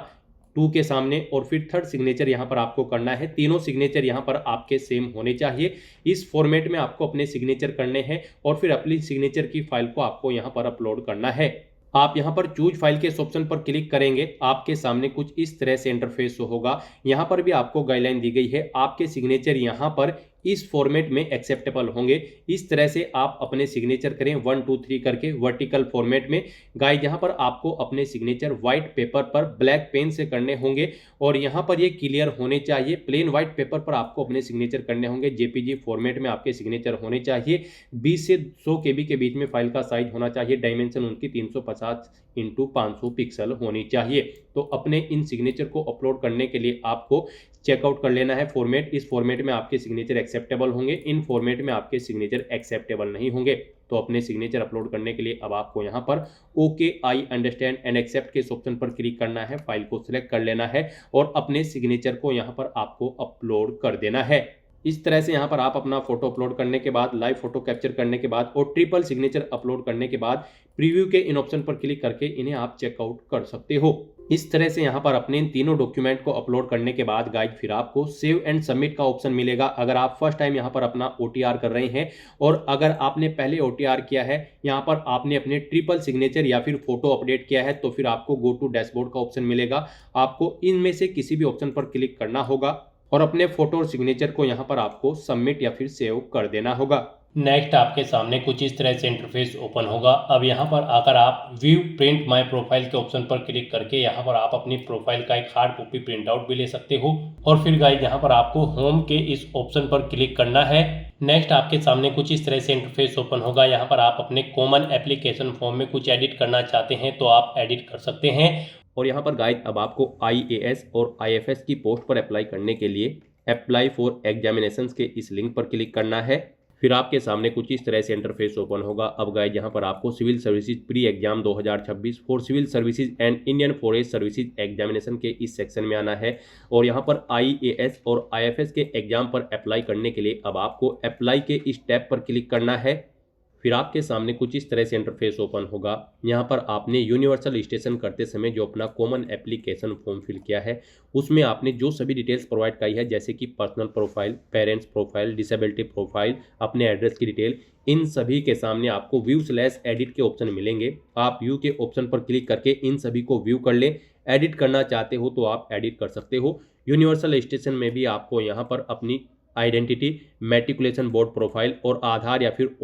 2 के सामने और फिर थर्ड सिग्नेचर यहाँ पर आपको करना है। तीनों सिग्नेचर यहाँ पर आपके सेम होने चाहिए। इस फॉर्मेट में आपको अपने सिग्नेचर करने हैं और फिर अपनी सिग्नेचर की फाइल को आपको यहाँ पर अपलोड करना है। आप यहाँ पर चूज फाइल के इस ऑप्शन पर क्लिक करेंगे। आपके सामने कुछ इस तरह से इंटरफेस होगा। यहाँ पर भी आपको गाइडलाइन दी गई है। आपके सिग्नेचर यहाँ पर इस फॉर्मेट में एक्सेप्टेबल होंगे। इस तरह से आप अपने सिग्नेचर करें 1 2 3 करके वर्टिकल फॉर्मेट में। गाइस यहाँ पर आपको अपने सिग्नेचर व्हाइट पेपर पर ब्लैक पेन से करने होंगे और यहाँ पर ये क्लियर होने चाहिए। प्लेन व्हाइट पेपर पर आपको अपने सिग्नेचर करने होंगे। JPG फॉर्मेट में आपके सिग्नेचर होने चाहिए। 20 से 100 KB के बीच में फाइल का साइज होना चाहिए। डायमेंशन उनकी 350 × 500 पिक्सल होनी चाहिए। तो अपने इन सिग्नेचर को अपलोड करने के लिए आपको चेकआउट कर लेना है फॉर्मेट। इस फॉर्मेट में आपके सिग्नेचर एक्सेप्टेबल होंगे। इन फॉर्मेट में आपके सिग्नेचर एक्सेप्टेबल नहीं होंगे। तो अपने सिग्नेचर अपलोड करने के लिए अब आपको यहाँ पर okay I understand and accept के इस ऑप्शन पर क्लिक करना है। फाइल को सिलेक्ट कर लेना है और अपने सिग्नेचर को यहाँ पर आपको अपलोड कर देना है। इस तरह से यहाँ पर आप अपना फोटो अपलोड करने के बाद, लाइव फोटो कैप्चर करने के बाद और ट्रिपल सिग्नेचर अपलोड करने के बाद प्रीव्यू के इन ऑप्शन पर क्लिक करके इन्हें आप चेकआउट कर सकते हो। इस तरह से यहाँ पर अपने इन तीनों डॉक्यूमेंट को अपलोड करने के बाद गाइज फिर आपको सेव एंड सबमिट का ऑप्शन मिलेगा। अगर आप फर्स्ट टाइम यहाँ पर अपना OTR कर रहे हैं और अगर आपने पहले OTR किया है, यहाँ पर आपने अपने ट्रिपल सिग्नेचर या फिर फोटो अपडेट किया है, तो फिर आपको गो टू डैशबोर्ड का ऑप्शन मिलेगा। आपको इनमें से किसी भी ऑप्शन पर क्लिक करना होगा और अपने फोटो और सिग्नेचर को यहाँ पर आपको सबमिट या फिर सेव कर देना होगा। नेक्स्ट आपके सामने कुछ इस तरह से इंटरफेस ओपन होगा। अब यहाँ पर आकर आप व्यू प्रिंट माय प्रोफाइल के ऑप्शन पर क्लिक करके यहाँ पर आप अपनी प्रोफाइल का एक हार्ड कॉपी प्रिंट आउट भी ले सकते हो। और फिर गाइस यहाँ पर आपको होम के इस ऑप्शन पर क्लिक करना है। नेक्स्ट आपके सामने कुछ इस तरह से इंटरफेस ओपन होगा। यहाँ पर आप अपने कॉमन एप्लीकेशन फॉर्म में कुछ एडिट करना चाहते हैं तो आप एडिट कर सकते हैं। और यहाँ पर गाइस अब आपको IAS और IFS की पोस्ट पर अप्लाई करने के लिए अप्लाई फॉर एग्जामिनेशंस के इस लिंक पर क्लिक करना है। फिर आपके सामने कुछ इस तरह से इंटरफेस ओपन होगा। अब गाइस यहाँ पर आपको civil services pre exam 2026 for civil services and Indian forest services examination के इस सेक्शन में आना है और यहाँ पर IAS और IFS के एग्जाम पर अप्लाई करने के लिए अब आपको अप्लाई के इस टैब पर क्लिक करना है। फिर आपके सामने कुछ इस तरह से इंटरफेस ओपन होगा। यहाँ पर आपने यूनिवर्सल रजिस्ट्रेशन करते समय जो अपना कॉमन एप्लीकेशन फॉर्म फिल किया है उसमें आपने जो सभी डिटेल्स प्रोवाइड की है, जैसे कि personal profile, parents profile, disability profile, अपने एड्रेस की डिटेल, इन सभी के सामने आपको व्यू/एडिट के ऑप्शन मिलेंगे। आप व्यू के ऑप्शन पर क्लिक करके इन सभी को व्यू कर लें। एडिट करना चाहते हो तो आप एडिट कर सकते हो। यूनिवर्सल रजिस्ट्रेशन में भी आपको यहाँ पर अपनी आइडेंटिटी, मैट्रिकुलेशन बोर्ड प्रोफाइल और आधार या फिर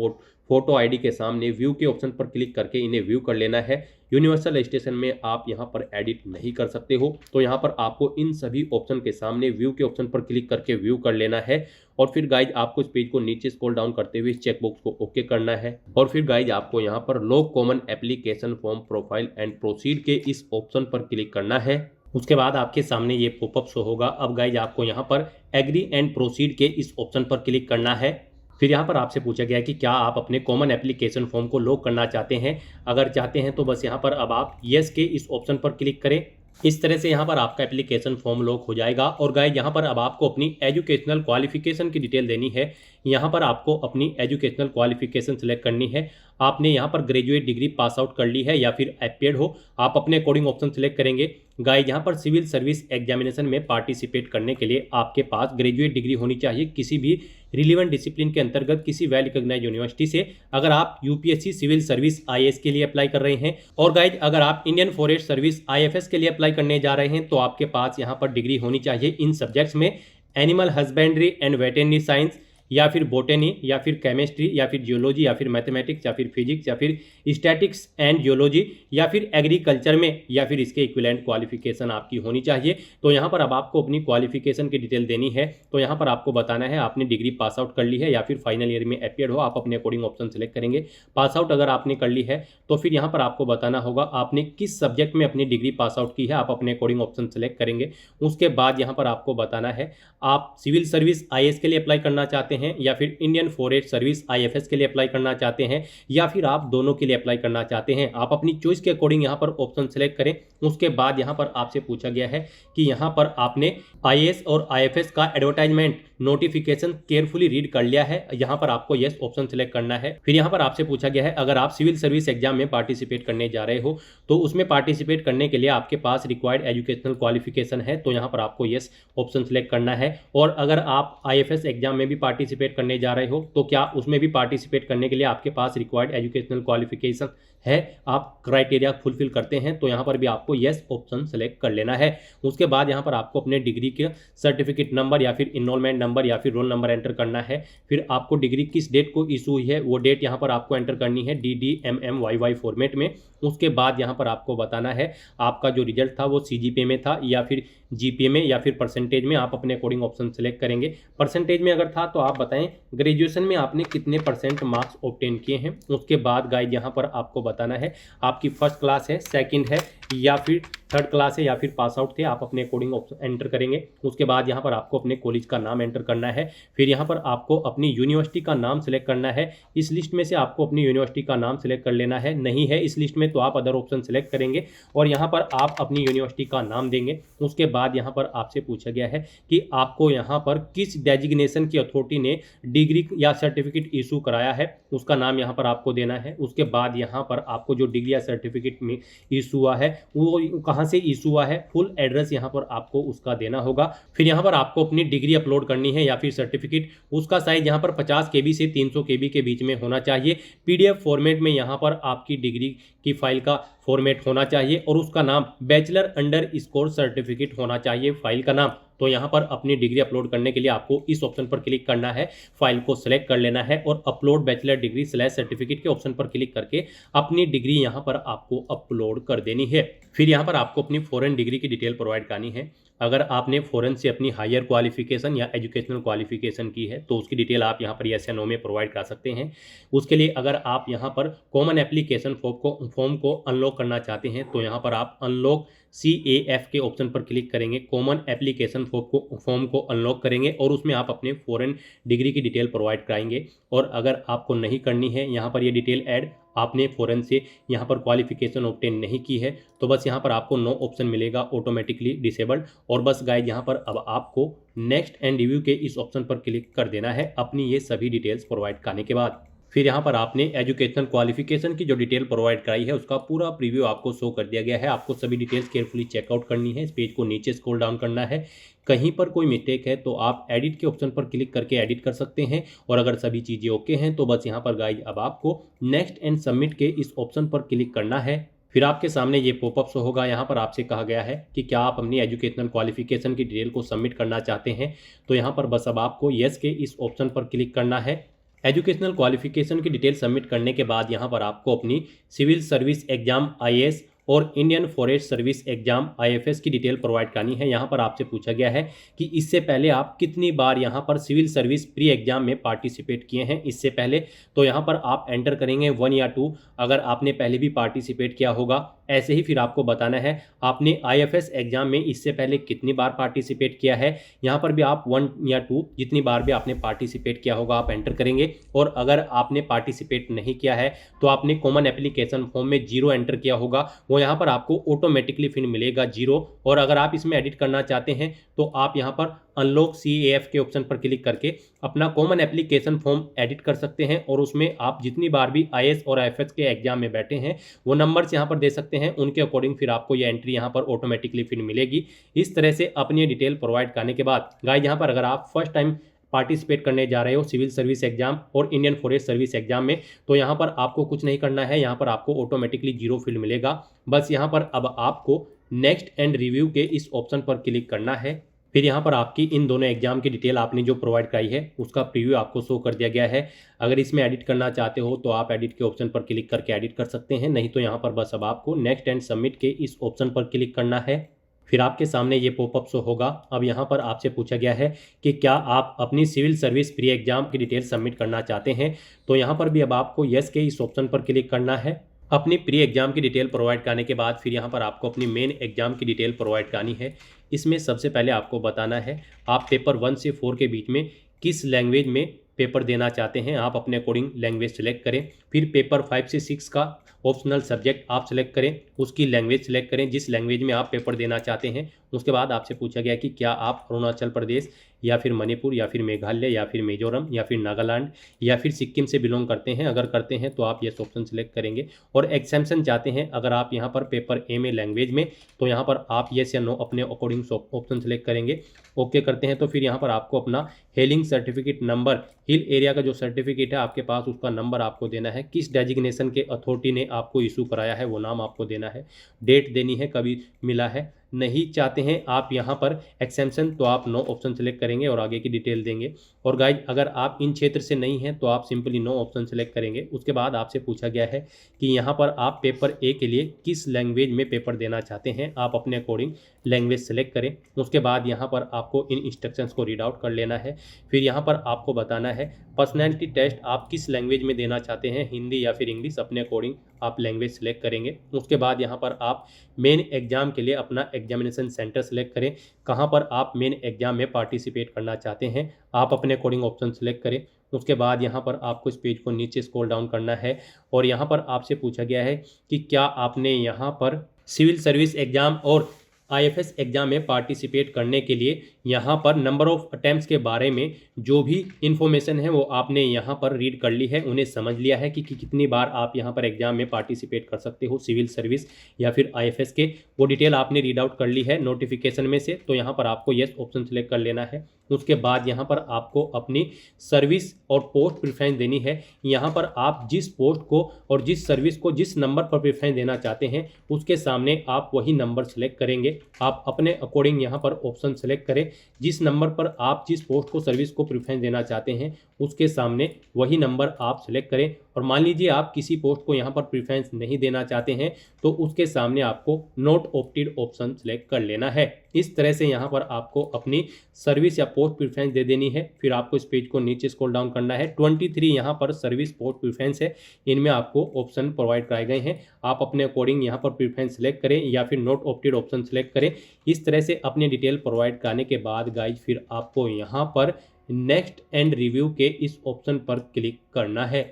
फोटो ID के सामने व्यू के ऑप्शन पर क्लिक करके इन्हें व्यू कर लेना है। यूनिवर्सल रजिस्ट्रेशन में आप यहाँ पर एडिट नहीं कर सकते हो, तो यहाँ पर आपको इन सभी ऑप्शन के सामने व्यू के ऑप्शन पर क्लिक करके व्यू कर लेना है। और फिर गाइज आपको इस पेज को नीचे स्क्रॉल डाउन करते हुए इस चेकबॉक्स को ओके करना है। और फिर गाइज आपको यहाँ पर log common application form profile and proceed के इस ऑप्शन पर क्लिक करना है। उसके बाद आपके सामने ये पॉपअप शो होगा। अब गाइज आपको यहाँ पर एग्री एंड प्रोसीड के इस ऑप्शन पर क्लिक करना है। फिर यहाँ पर आपसे पूछा गया है कि क्या आप अपने कॉमन एप्लीकेशन फॉर्म को लॉक करना चाहते हैं। अगर चाहते हैं तो बस यहाँ पर अब आप येस के इस ऑप्शन पर क्लिक करें। इस तरह से यहाँ पर आपका एप्लीकेशन फॉर्म लॉक हो जाएगा। और गाइस यहाँ पर अब आपको अपनी एजुकेशनल क्वालिफिकेशन की डिटेल देनी है। यहाँ पर आपको अपनी एजुकेशनल क्वालिफिकेशन सेलेक्ट करनी है। आपने यहाँ पर ग्रेजुएट डिग्री पास आउट कर ली है या फिर एपीएड हो, आप अपने अकॉर्डिंग ऑप्शन सेलेक्ट करेंगे। गाइस यहाँ पर सिविल सर्विस एग्जामिनेशन में पार्टिसिपेट करने के लिए आपके पास ग्रेजुएट डिग्री होनी चाहिए किसी भी रिलीवेंट डिसिप्लिन के अंतर्गत किसी वेल रिकॉग्नाइज्ड यूनिवर्सिटी से, अगर आप यूपीएससी सिविल सर्विस IAS के लिए अप्लाई कर रहे हैं। और गाइज अगर आप इंडियन फॉरेस्ट सर्विस IFS के लिए अप्लाई करने जा रहे हैं तो आपके पास यहाँ पर डिग्री होनी चाहिए इन सब्जेक्ट्स में animal husbandry and veterinary science या फिर बोटेनी या फिर केमिस्ट्री या फिर जियोलॉजी या फिर मैथमेटिक्स या फिर फिजिक्स या फिर स्टैटिक्स एंड जियोलॉजी या फिर एग्रीकल्चर में या फिर इसके इक्विवेलेंट क्वालिफिकेशन आपकी होनी चाहिए। तो यहाँ पर अब आपको अपनी क्वालिफिकेशन की डिटेल देनी है। तो यहाँ पर आपको बताना है आपने डिग्री पास आउट कर ली है या फिर फाइनल ईयर में अपीयर्ड हो, आप अपने अकॉर्डिंग ऑप्शन सेलेक्ट करेंगे। पास आउट अगर आपने कर ली है तो फिर यहाँ पर आपको बताना होगा आपने किस सब्जेक्ट में अपनी डिग्री पास आउट की है, आप अपने अकॉर्डिंग ऑप्शन सेलेक्ट करेंगे। उसके बाद यहाँ पर आपको बताना है आप सिविल सर्विस आईएएस के लिए अप्लाई करना चाहते हैं या फिर इंडियन फॉरेस्ट सर्विस आईएफएस के लिए अप्लाई करना चाहते हैं या फिर आप दोनों के लिए अप्लाई करना चाहते हैं। आप अपनी चॉइस के अकॉर्डिंग यहाँ पर ऑप्शन सेलेक्ट करें। उसके बाद यहाँ पर आपसे पूछा गया है कि यहाँ पर आपने आईएएस और आईएफएस का एडवर्टाइजमेंट नोटिफिकेशन केयरफुली रीड कर लिया है, यहाँ पर आपको यस ऑप्शन सेलेक्ट करना है। फिर यहाँ पर आपसे पूछा गया है अगर आप सिविल सर्विस एग्जाम में पार्टिसिपेट करने जा रहे हो तो उसमें पार्टिसिपेट करने के लिए आपके पास रिक्वायर्ड एजुकेशनल क्वालिफिकेशन है, तो यहाँ पर आपको यस ऑप्शन सेलेक्ट करना है। और अगर आप आईएफएस एग्जाम में भी पार्टिसिपेट करने जा रहे हो तो क्या उसमें भी पार्टिसिपेट करने के लिए आपके पास रिक्वायर्ड एजुकेशनल क्वालिफिकेशन है, आप क्राइटेरिया फुलफिल करते हैं, तो यहाँ पर भी आपको यस ऑप्शन सेलेक्ट कर लेना है। उसके बाद यहाँ पर आपको अपने डिग्री के सर्टिफिकेट नंबर या फिर इनरोलमेंट नंबर या फिर रोल नंबर एंटर करना है। फिर आपको डिग्री किस डेट को इशू हुई है वो डेट यहाँ पर आपको एंटर करनी है DDMMYY फॉर्मेट में। उसके बाद यहाँ पर आपको बताना है आपका जो रिजल्ट था वो CGPA में था या फिर GPA में या फिर परसेंटेज में, आप अपने अकॉर्डिंग ऑप्शन सेलेक्ट करेंगे। परसेंटेज में अगर था तो आप बताएं ग्रेजुएशन में आपने कितने % मार्क्स ऑब्टेन किए हैं। उसके बाद गाइड यहाँ पर आपको बताना है आपकी फर्स्ट क्लास है, सेकंड है या फिर थर्ड क्लास है या फिर पास आउट थे, आप अपने अकॉर्डिंग ऑप्शन एंटर करेंगे। उसके बाद यहाँ पर आपको अपने कॉलेज का नाम एंटर करना है। फिर यहाँ पर आपको अपनी यूनिवर्सिटी का नाम सेलेक्ट करना है। इस लिस्ट में से आपको अपनी यूनिवर्सिटी का नाम सेलेक्ट कर लेना है, नहीं है इस लिस्ट में तो आप अदर ऑप्शन सेलेक्ट करेंगे और यहाँ पर आप अपनी यूनिवर्सिटी का नाम देंगे। उसके बाद यहाँ पर आपसे पूछा गया है कि आपको यहाँ पर किस डेजिग्नेशन की अथॉरिटी ने डिग्री या सर्टिफिकेट इशू कराया है, उसका नाम यहाँ पर आपको देना है। उसके बाद यहाँ पर आपको जो डिग्री या सर्टिफिकेट में इशू हुआ है वो कहाँ से इशू हुआ है, फुल एड्रेस यहाँ पर आपको उसका देना होगा। फिर यहाँ पर आपको अपनी डिग्री अपलोड करनी है या फिर सर्टिफिकेट, उसका साइज यहाँ पर 50 KB से 300 KB के बीच में होना चाहिए। PDF फॉर्मेट में यहाँ पर आपकी डिग्री की फाइल का फॉर्मेट होना चाहिए और उसका नाम बैचलर अंडर स्कोर सर्टिफिकेट होना चाहिए फाइल का नाम। तो यहाँ पर अपनी डिग्री अपलोड करने के लिए आपको इस ऑप्शन पर क्लिक करना है, फाइल को सिलेक्ट कर लेना है और अपलोड बैचलर डिग्री / सर्टिफिकेट के ऑप्शन पर क्लिक करके अपनी डिग्री यहाँ पर आपको अपलोड कर देनी है। फिर यहाँ पर आपको अपनी फॉरेन डिग्री की डिटेल प्रोवाइड करनी है। अगर आपने फॉरेन से अपनी हायर क्वालिफिकेशन या एजुकेशनल क्वालिफिकेशन की है तो उसकी डिटेल आप यहाँ पर यस या नो में प्रोवाइड कर सकते हैं। उसके लिए अगर आप यहाँ पर कॉमन एप्लीकेशन फॉर्म को अनलॉक करना चाहते हैं तो यहाँ पर आप अनलॉक CAF के ऑप्शन पर क्लिक करेंगे, कॉमन एप्लीकेशन फॉर्म को अनलॉक करेंगे और उसमें आप अपने फॉरेन डिग्री की डिटेल प्रोवाइड कराएंगे। और अगर आपको नहीं करनी है यहाँ पर ये डिटेल ऐड, आपने फॉरेन से यहाँ पर क्वालिफिकेशन ऑब्टेन नहीं की है तो बस यहाँ पर आपको नो ऑप्शन मिलेगा ऑटोमेटिकली डिसेबल्ड। और बस गाइड यहाँ पर अब आपको नेक्स्ट एंड रिव्यू के इस ऑप्शन पर क्लिक कर देना है अपनी ये सभी डिटेल्स प्रोवाइड करने के बाद। फिर यहाँ पर आपने एजुकेशनल क्वालिफिकेशन की जो डिटेल प्रोवाइड कराई है उसका पूरा प्रीव्यू आपको शो कर दिया गया है। आपको सभी डिटेल्स केयरफुली चेकआउट करनी है, इस पेज को नीचे स्क्रॉल डाउन करना है। कहीं पर कोई मिस्टेक है तो आप एडिट के ऑप्शन पर क्लिक करके एडिट कर सकते हैं और अगर सभी चीज़ें ओके हैं तो बस यहाँ पर गाइज अब आपको नेक्स्ट एंड सबमिट के इस ऑप्शन पर क्लिक करना है। फिर आपके सामने ये पॉपअप शो होगा, यहाँ पर आपसे कहा गया है कि क्या आप अपनी एजुकेशनल क्वालिफिकेशन की डिटेल को सबमिट करना चाहते हैं, तो यहाँ पर बस अब आपको यस के इस ऑप्शन पर क्लिक करना है। एजुकेशनल क्वालिफिकेशन की डिटेल सबमिट करने के बाद यहाँ पर आपको अपनी सिविल सर्विस एग्जाम IAS और Indian forest service exam IFS की डिटेल प्रोवाइड करनी है। यहाँ पर आपसे पूछा गया है कि इससे पहले आप कितनी बार यहाँ पर सिविल सर्विस प्री एग्जाम में पार्टिसिपेट किए हैं इससे पहले, तो यहाँ पर आप एंटर करेंगे 1 या 2 अगर आपने पहले भी पार्टिसिपेट किया होगा। ऐसे ही फिर आपको बताना है आपने IFS एग्जाम में इससे पहले कितनी बार पार्टिसिपेट किया है। यहाँ पर भी आप 1 या 2 जितनी बार भी आपने पार्टिसिपेट किया होगा आप एंटर करेंगे। और अगर आपने पार्टिसिपेट नहीं किया है तो आपने कॉमन एप्लीकेशन फॉर्म में 0 एंटर किया होगा, वो यहाँ पर आपको ऑटोमेटिकली फिर मिलेगा 0। और अगर आप इसमें एडिट करना चाहते हैं तो आप यहाँ पर अनलॉक CAF के ऑप्शन पर क्लिक करके अपना कॉमन एप्लीकेशन फॉर्म एडिट कर सकते हैं और उसमें आप जितनी बार भी IAS और IFS के एग्जाम में बैठे हैं वो नंबर्स यहाँ पर दे सकते हैं, उनके अकॉर्डिंग फिर आपको ये एंट्री यहाँ पर ऑटोमेटिकली फिर मिलेगी। इस तरह से अपनी डिटेल प्रोवाइड करने के बाद गाइस यहाँ पर अगर आप फर्स्ट टाइम पार्टिसिपेट करने जा रहे हो सिविल सर्विस एग्जाम और इंडियन फॉरेस्ट सर्विस एग्जाम में, तो यहाँ पर आपको कुछ नहीं करना है, यहाँ पर आपको ऑटोमेटिकली 0 फील्ड मिलेगा। बस यहाँ पर अब आपको नेक्स्ट एंड रिव्यू के इस ऑप्शन पर क्लिक करना है। फिर यहाँ पर आपकी इन दोनों एग्जाम की डिटेल आपने जो प्रोवाइड कराई है उसका प्रीव्यू आपको शो कर दिया गया है। अगर इसमें एडिट करना चाहते हो तो आप एडिट के ऑप्शन पर क्लिक करके एडिट कर सकते हैं, नहीं तो यहाँ पर बस अब आपको नेक्स्ट एंड सबमिट के इस ऑप्शन पर क्लिक करना है। फिर आपके सामने ये पॉपअप शो होगा। अब यहाँ पर आपसे पूछा गया है कि क्या आप अपनी सिविल सर्विस प्री एग्जाम की डिटेल सबमिट करना चाहते हैं, तो यहाँ पर भी अब आपको यस के इस ऑप्शन पर क्लिक करना है। अपनी प्री एग्जाम की डिटेल प्रोवाइड कराने के बाद फिर यहाँ पर आपको अपनी मेन एग्जाम की डिटेल प्रोवाइड करानी है। इसमें सबसे पहले आपको बताना है आप पेपर 1 से 4 के बीच में किस लैंग्वेज में पेपर देना चाहते हैं, आप अपने अकॉर्डिंग लैंग्वेज सेलेक्ट करें। फिर पेपर 5 से 6 का ऑप्शनल सब्जेक्ट आप सेलेक्ट करें, उसकी लैंग्वेज सेलेक्ट करें जिस लैंग्वेज में आप पेपर देना चाहते हैं। उसके बाद आपसे पूछा गया कि क्या आप अरुणाचल प्रदेश या फिर मणिपुर या फिर मेघालय या फिर मिजोरम या फिर नागालैंड या फिर सिक्किम से बिलोंग करते हैं। अगर करते हैं तो आप यस ऑप्शन सेलेक्ट करेंगे। और एग्जाम्पशन चाहते हैं अगर आप यहाँ पर पेपर ए में लैंग्वेज में, तो यहाँ पर आप यस या नो अपने अकॉर्डिंग ऑप्शन सेलेक्ट करेंगे। ओके करते हैं तो फिर यहाँ पर आपको अपना hailing certificate number, hill area का जो सर्टिफिकेट है आपके पास उसका नंबर आपको देना है, किस डेजिग्नेशन के अथॉरिटी ने आपको इशू कराया है वो नाम आपको देना है, डेट देनी है कभी मिला है। नहीं चाहते हैं आप यहाँ पर एक्सेप्शन तो आप नो ऑप्शन सेलेक्ट करेंगे और आगे की डिटेल देंगे। और गाइज अगर आप इन क्षेत्र से नहीं हैं तो आप सिंपली नो ऑप्शन सेलेक्ट करेंगे। उसके बाद आपसे पूछा गया है कि यहाँ पर आप पेपर ए के लिए किस लैंग्वेज में पेपर देना चाहते हैं, आप अपने अकॉर्डिंग लैंग्वेज सेलेक्ट करें। उसके बाद यहाँ पर आपको इन इंस्ट्रक्शंस को रीड आउट कर लेना है। फिर यहाँ पर आपको बताना है पर्सनैलिटी टेस्ट आप किस लैंग्वेज में देना चाहते हैं, हिंदी या फिर इंग्लिश, अपने अकॉर्डिंग आप लैंग्वेज सेलेक्ट करेंगे। उसके बाद यहाँ पर आप मेन एग्जाम के लिए अपना एग्जामिनेशन सेंटर सेलेक्ट करें, कहाँ पर आप मेन एग्जाम में पार्टिसिपेट करना चाहते हैं आप अपने अकॉर्डिंग ऑप्शन सेलेक्ट करें। उसके बाद यहाँ पर आपको इस पेज को नीचे स्क्रॉल डाउन करना है और यहाँ पर आपसे पूछा गया है कि क्या आपने यहाँ पर सिविल सर्विस एग्जाम और आईएफएस एग्जाम में पार्टिसिपेट करने के लिए यहाँ पर नंबर ऑफ अटैम्प्ट्स के बारे में जो भी इन्फॉर्मेशन है वो आपने यहाँ पर रीड कर ली है, उन्हें समझ लिया है कि कितनी बार आप यहाँ पर एग्जाम में पार्टिसिपेट कर सकते हो सिविल सर्विस या फिर आईएफएस के, वो डिटेल आपने रीड आउट कर ली है नोटिफिकेशन में से, तो यहाँ पर आपको येस ऑप्शन सेलेक्ट कर लेना है। उसके बाद यहाँ पर आपको अपनी सर्विस और पोस्ट प्रेफरेंस देनी है। यहाँ पर आप जिस पोस्ट को और जिस सर्विस को जिस नंबर पर प्रेफरेंस देना चाहते हैं उसके सामने आप वही नंबर सेलेक्ट करेंगे। आप अपने अकॉर्डिंग यहाँ पर ऑप्शन सेलेक्ट करें, जिस नंबर पर आप जिस पोस्ट को सर्विस को प्रेफरेंस देना चाहते हैं उसके सामने वही नंबर आप सेलेक्ट करें। और मान लीजिए आप किसी पोस्ट को यहाँ पर प्रेफरेंस नहीं देना चाहते हैं तो उसके सामने आपको नॉट ऑप्टेड ऑप्शन सेलेक्ट कर लेना है। इस तरह से यहाँ पर आपको अपनी सर्विस या पोस्ट प्रेफरेंस दे देनी है। फिर आपको इस पेज को नीचे स्क्रॉल डाउन करना है। 23 यहाँ पर सर्विस पोस्ट प्रेफरेंस है, इनमें आपको ऑप्शन प्रोवाइड कराए गए हैं। आप अपने अकॉर्डिंग यहाँ पर प्रेफरेंस सेलेक्ट करें या फिर नॉट ऑप्टेड ऑप्शन सेलेक्ट करें। इस तरह से अपनी डिटेल प्रोवाइड कराने के बाद गाइज फिर आपको यहाँ पर नेक्स्ट एंड रिव्यू के इस ऑप्शन पर क्लिक करना है।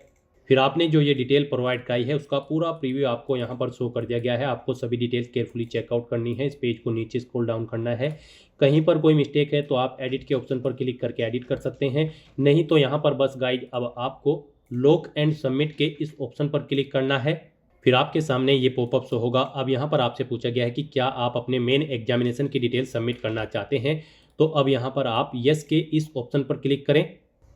फिर आपने जो ये डिटेल प्रोवाइड कराई है उसका पूरा प्रीव्यू आपको यहाँ पर शो कर दिया गया है। आपको सभी डिटेल्स केयरफुली चेकआउट करनी है। इस पेज को नीचे स्क्रॉल डाउन करना है। कहीं पर कोई मिस्टेक है तो आप एडिट के ऑप्शन पर क्लिक करके एडिट कर सकते हैं, नहीं तो यहाँ पर बस गाइड अब आपको लॉक एंड सबमिट के इस ऑप्शन पर क्लिक करना है। फिर आपके सामने ये पॉपअप शो होगा। अब यहाँ पर आपसे पूछा गया है कि क्या आप अपने मेन एग्जामिनेशन की डिटेल सबमिट करना चाहते हैं, तो अब यहाँ पर आप यस के इस ऑप्शन पर क्लिक करें।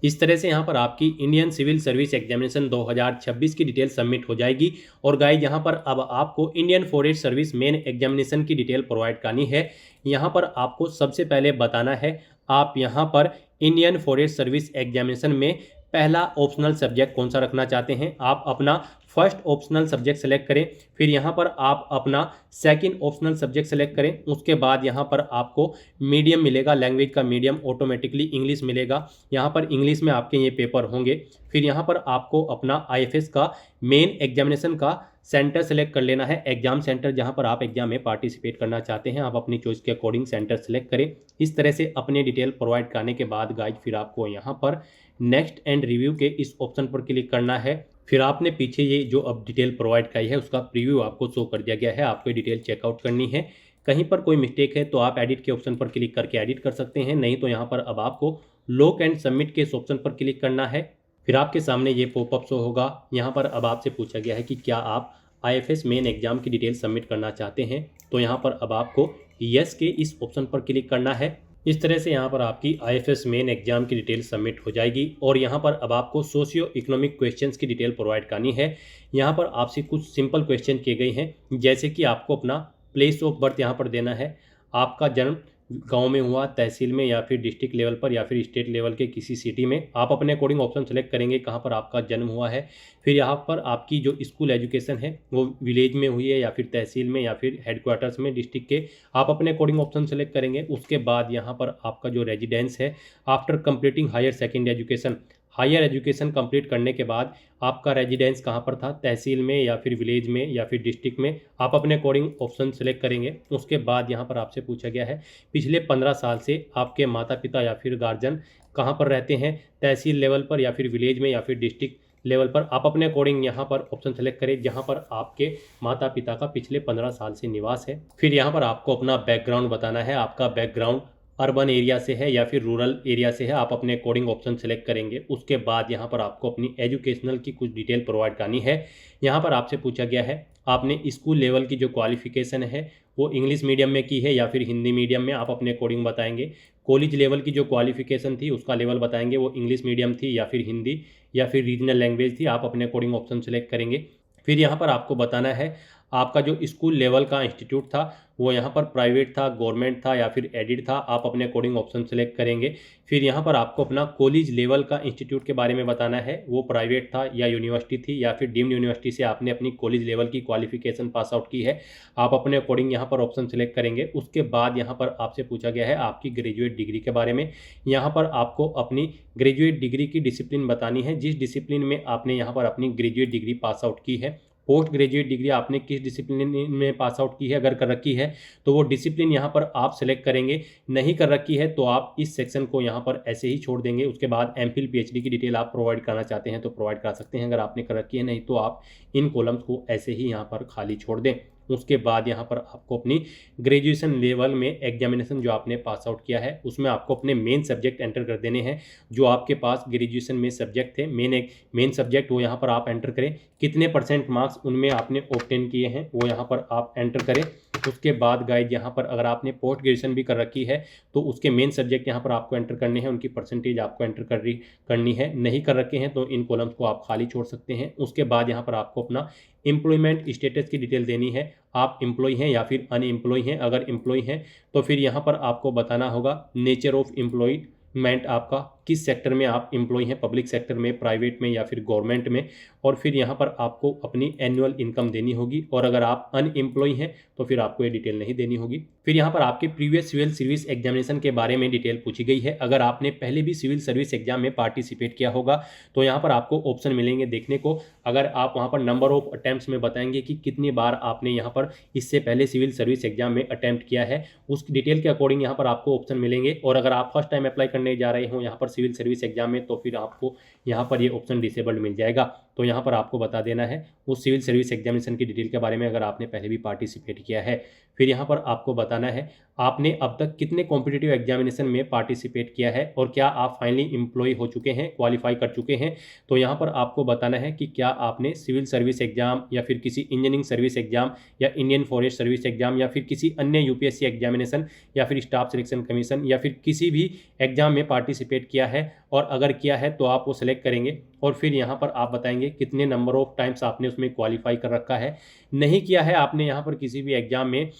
इस तरह से यहाँ पर आपकी इंडियन सिविल सर्विस एग्जामिनेशन 2026 की डिटेल सबमिट हो जाएगी। और गाइड यहाँ पर अब आपको Indian forest service main examination की डिटेल प्रोवाइड करनी है। यहाँ पर आपको सबसे पहले बताना है आप यहाँ पर इंडियन फॉरेस्ट सर्विस एग्जामिनेशन में पहला ऑप्शनल सब्जेक्ट कौन सा रखना चाहते हैं। आप अपना फर्स्ट ऑप्शनल सब्जेक्ट सेलेक्ट करें। फिर यहाँ पर आप अपना सेकंड ऑप्शनल सब्जेक्ट सेलेक्ट करें। उसके बाद यहाँ पर आपको मीडियम मिलेगा, लैंग्वेज का मीडियम ऑटोमेटिकली इंग्लिश मिलेगा। यहाँ पर इंग्लिश में आपके ये पेपर होंगे। फिर यहाँ पर आपको अपना आईएफएस का मेन एग्जामिनेशन का सेंटर सेलेक्ट कर लेना है, एग्जाम सेंटर जहाँ पर आप एग्जाम में पार्टिसिपेट करना चाहते हैं। आप अपनी चॉइस के अकॉर्डिंग सेंटर सेलेक्ट करें। इस तरह से अपने डिटेल प्रोवाइड करने के बाद गाइड फिर आपको यहाँ पर नेक्स्ट एंड रिव्यू के इस ऑप्शन पर क्लिक करना है। फिर आपने पीछे ये जो अब डिटेल प्रोवाइड कराई है उसका प्रीव्यू आपको शो कर दिया गया है। आपको ये डिटेल चेकआउट करनी है। कहीं पर कोई मिस्टेक है तो आप एडिट के ऑप्शन पर क्लिक करके एडिट कर सकते हैं, नहीं तो यहाँ पर अब आपको लॉक एंड सबमिट के इस ऑप्शन पर क्लिक करना है। फिर आपके सामने ये पॉपअप शो होगा। यहाँ पर अब आपसे पूछा गया है कि क्या आप आईएफएस मेन एग्जाम की डिटेल सबमिट करना चाहते हैं, तो यहाँ पर अब आपको यस के इस ऑप्शन पर क्लिक करना है। इस तरह से यहाँ पर आपकी आईएफएस मेन एग्जाम की डिटेल सबमिट हो जाएगी। और यहाँ पर अब आपको सोशियो इकोनॉमिक क्वेश्चंस की डिटेल प्रोवाइड करनी है। यहाँ पर आपसे कुछ सिंपल क्वेश्चन किए गए हैं, जैसे कि आपको अपना प्लेस ऑफ बर्थ यहाँ पर देना है, आपका जन्म गांव में हुआ, तहसील में, या फिर डिस्ट्रिक्ट लेवल पर, या फिर स्टेट लेवल के किसी सिटी में। आप अपने अकॉर्डिंग ऑप्शन सेलेक्ट करेंगे कहाँ पर आपका जन्म हुआ है। फिर यहाँ पर आपकी जो स्कूल एजुकेशन है वो विलेज में हुई है या फिर तहसील में या फिर हेडक्वार्टर्स में डिस्ट्रिक्ट के, आप अपने अकॉर्डिंग ऑप्शन सेलेक्ट करेंगे। उसके बाद यहाँ पर आपका जो रेजिडेंस है after completing higher secondary education, higher education complete करने के बाद आपका रेजिडेंस कहाँ पर था, तहसील में या फिर विलेज में या फिर डिस्ट्रिक्ट में, आप अपने अकॉर्डिंग ऑप्शन सेलेक्ट करेंगे। उसके बाद यहाँ पर आपसे पूछा गया है पिछले 15 साल से आपके माता पिता या फिर गार्जियन कहाँ पर रहते हैं, तहसील लेवल पर या फिर विलेज में या फिर डिस्ट्रिक्ट लेवल पर। आप अपने अकॉर्डिंग यहाँ पर ऑप्शन सेलेक्ट करें जहाँ पर आपके माता पिता का पिछले 15 साल से निवास है। फिर यहाँ पर आपको अपना बैकग्राउंड बताना है, आपका बैकग्राउंड अर्बन एरिया से है या फिर रूरल एरिया से है, आप अपने अकॉर्डिंग ऑप्शन सेलेक्ट करेंगे। उसके बाद यहाँ पर आपको अपनी एजुकेशनल की कुछ डिटेल प्रोवाइड करनी है। यहाँ पर आपसे पूछा गया है आपने स्कूल लेवल की जो क्वालिफिकेशन है वो इंग्लिश मीडियम में की है या फिर हिंदी मीडियम में, आप अपने अकॉर्डिंग बताएंगे। कॉलेज लेवल की जो क्वालिफिकेशन थी उसका लेवल बताएंगे, वो इंग्लिश मीडियम थी या फिर हिंदी या फिर रीजनल लैंग्वेज थी, आप अपने अकॉर्डिंग ऑप्शन सेलेक्ट करेंगे। फिर यहाँ पर आपको बताना है आपका जो स्कूल लेवल का इंस्टीट्यूट था वो यहाँ पर प्राइवेट था, गवर्नमेंट था या फिर एडिड था, आप अपने अकॉर्डिंग ऑप्शन सेलेक्ट करेंगे। फिर यहाँ पर आपको अपना कॉलेज लेवल का इंस्टीट्यूट के बारे में बताना है, वो प्राइवेट था या यूनिवर्सिटी थी या फिर डीम्ड यूनिवर्सिटी से आपने अपनी कॉलेज लेवल की क्वालिफिकेशन पास आउट की है, आप अपने अकॉर्डिंग यहाँ पर ऑप्शन सेलेक्ट करेंगे। उसके बाद यहाँ पर आपसे पूछा गया है आपकी ग्रेजुएट डिग्री के बारे में। यहाँ पर आपको अपनी ग्रेजुएट डिग्री की डिसिप्लिन बतानी है, जिस डिसिप्लिन में आपने यहाँ पर अपनी ग्रेजुएट डिग्री पास आउट की है। पोस्ट ग्रेजुएट डिग्री आपने किस डिसिप्लिन में पास आउट की है, अगर कर रखी है तो वो डिसिप्लिन यहाँ पर आप सेलेक्ट करेंगे, नहीं कर रखी है तो आप इस सेक्शन को यहाँ पर ऐसे ही छोड़ देंगे। उसके बाद एमफिल पीएचडी की डिटेल आप प्रोवाइड करना चाहते हैं तो प्रोवाइड कर सकते हैं, अगर आपने कर रखी है, नहीं तो आप इन कॉलम्स को ऐसे ही यहाँ पर खाली छोड़ दें। उसके बाद यहाँ पर आपको अपनी ग्रेजुएशन लेवल में एग्जामिनेशन जो आपने पास आउट किया है उसमें आपको अपने मेन सब्जेक्ट एंटर कर देने हैं, जो आपके पास ग्रेजुएशन में सब्जेक्ट थे मेन सब्जेक्ट वो यहाँ पर आप एंटर करें, कितने % मार्क्स उनमें आपने ऑब्टेन किए हैं वो यहाँ पर आप एंटर करें। उसके बाद गाइड यहाँ पर अगर आपने पोस्ट ग्रेजुएशन भी कर रखी है तो उसके मेन सब्जेक्ट यहाँ पर आपको एंटर करने हैं, उनकी परसेंटेज आपको एंटर करनी है, नहीं कर रखे हैं तो इन कॉलम्स को आप खाली छोड़ सकते हैं। उसके बाद यहाँ पर आपको अपना एम्प्लॉयमेंट स्टेटस की डिटेल देनी है, आप एम्प्लॉय हैं या फिर अनएम्प्लॉय हैं। अगर एम्प्लॉय हैं तो फिर यहाँ पर आपको बताना होगा नेचर ऑफ एम्प्लॉयमेंट, आपका किस सेक्टर में आप एम्प्लॉय हैं, पब्लिक सेक्टर में, प्राइवेट में या फिर गवर्नमेंट में। और फिर यहाँ पर आपको अपनी एनुअल इनकम देनी होगी, और अगर आप अनएम्प्लॉय हैं तो फिर आपको ये डिटेल नहीं देनी होगी। फिर यहाँ पर आपके प्रीवियस सिविल सर्विस एग्जामिनेशन के बारे में डिटेल पूछी गई है। अगर आपने पहले भी सिविल सर्विस एग्जाम में पार्टिसिपेट किया होगा तो यहाँ पर आपको ऑप्शन मिलेंगे देखने को। अगर आप वहाँ पर नंबर ऑफ अटैम्प्ट्स में बताएंगे कि कितनी बार आपने यहाँ पर इससे पहले सिविल सर्विस एग्जाम में अटैम्प्ट किया है, उस डिटेल के अकॉर्डिंग यहाँ पर आपको ऑप्शन मिलेंगे। और अगर आप फर्स्ट टाइम अप्लाई करने जा रहे हो यहाँ पर सिविल सर्विस एग्जाम में तो फिर आपको यहाँ पर ये ऑप्शन डिसेबल्ड मिल जाएगा। तो यहाँ पर आपको बता देना है उस सिविल सर्विस एग्जामिनेशन की डिटेल के बारे में अगर आपने पहले भी पार्टिसिपेट किया है। फिर यहाँ पर आपको बताना है आपने अब तक कितने कॉम्पिटिटिव एग्जामिनेशन में पार्टिसिपेट किया है और क्या आप फाइनली एम्प्लॉय हो चुके हैं, क्वालिफाई कर चुके हैं। तो यहाँ पर आपको बताना है कि क्या आपने सिविल सर्विस एग्जाम या फिर किसी इंजीनियरिंग सर्विस एग्जाम या इंडियन फॉरेस्ट सर्विस एग्जाम या फिर किसी अन्य यूपीएससी एग्जामिनेशन या फिर स्टाफ सिलेक्शन कमीशन या फिर किसी भी एग्जाम में पार्टिसिपेट किया है, और अगर किया है तो आप वो सिलेक्ट करेंगे। और फिर यहाँ पर आप बताएंगे कितने नंबर ऑफ टाइम्स आपने उसमें क्वालिफाई कर रखा है। नहीं किया है आपने यहाँ पर किसी भी एग्जाम में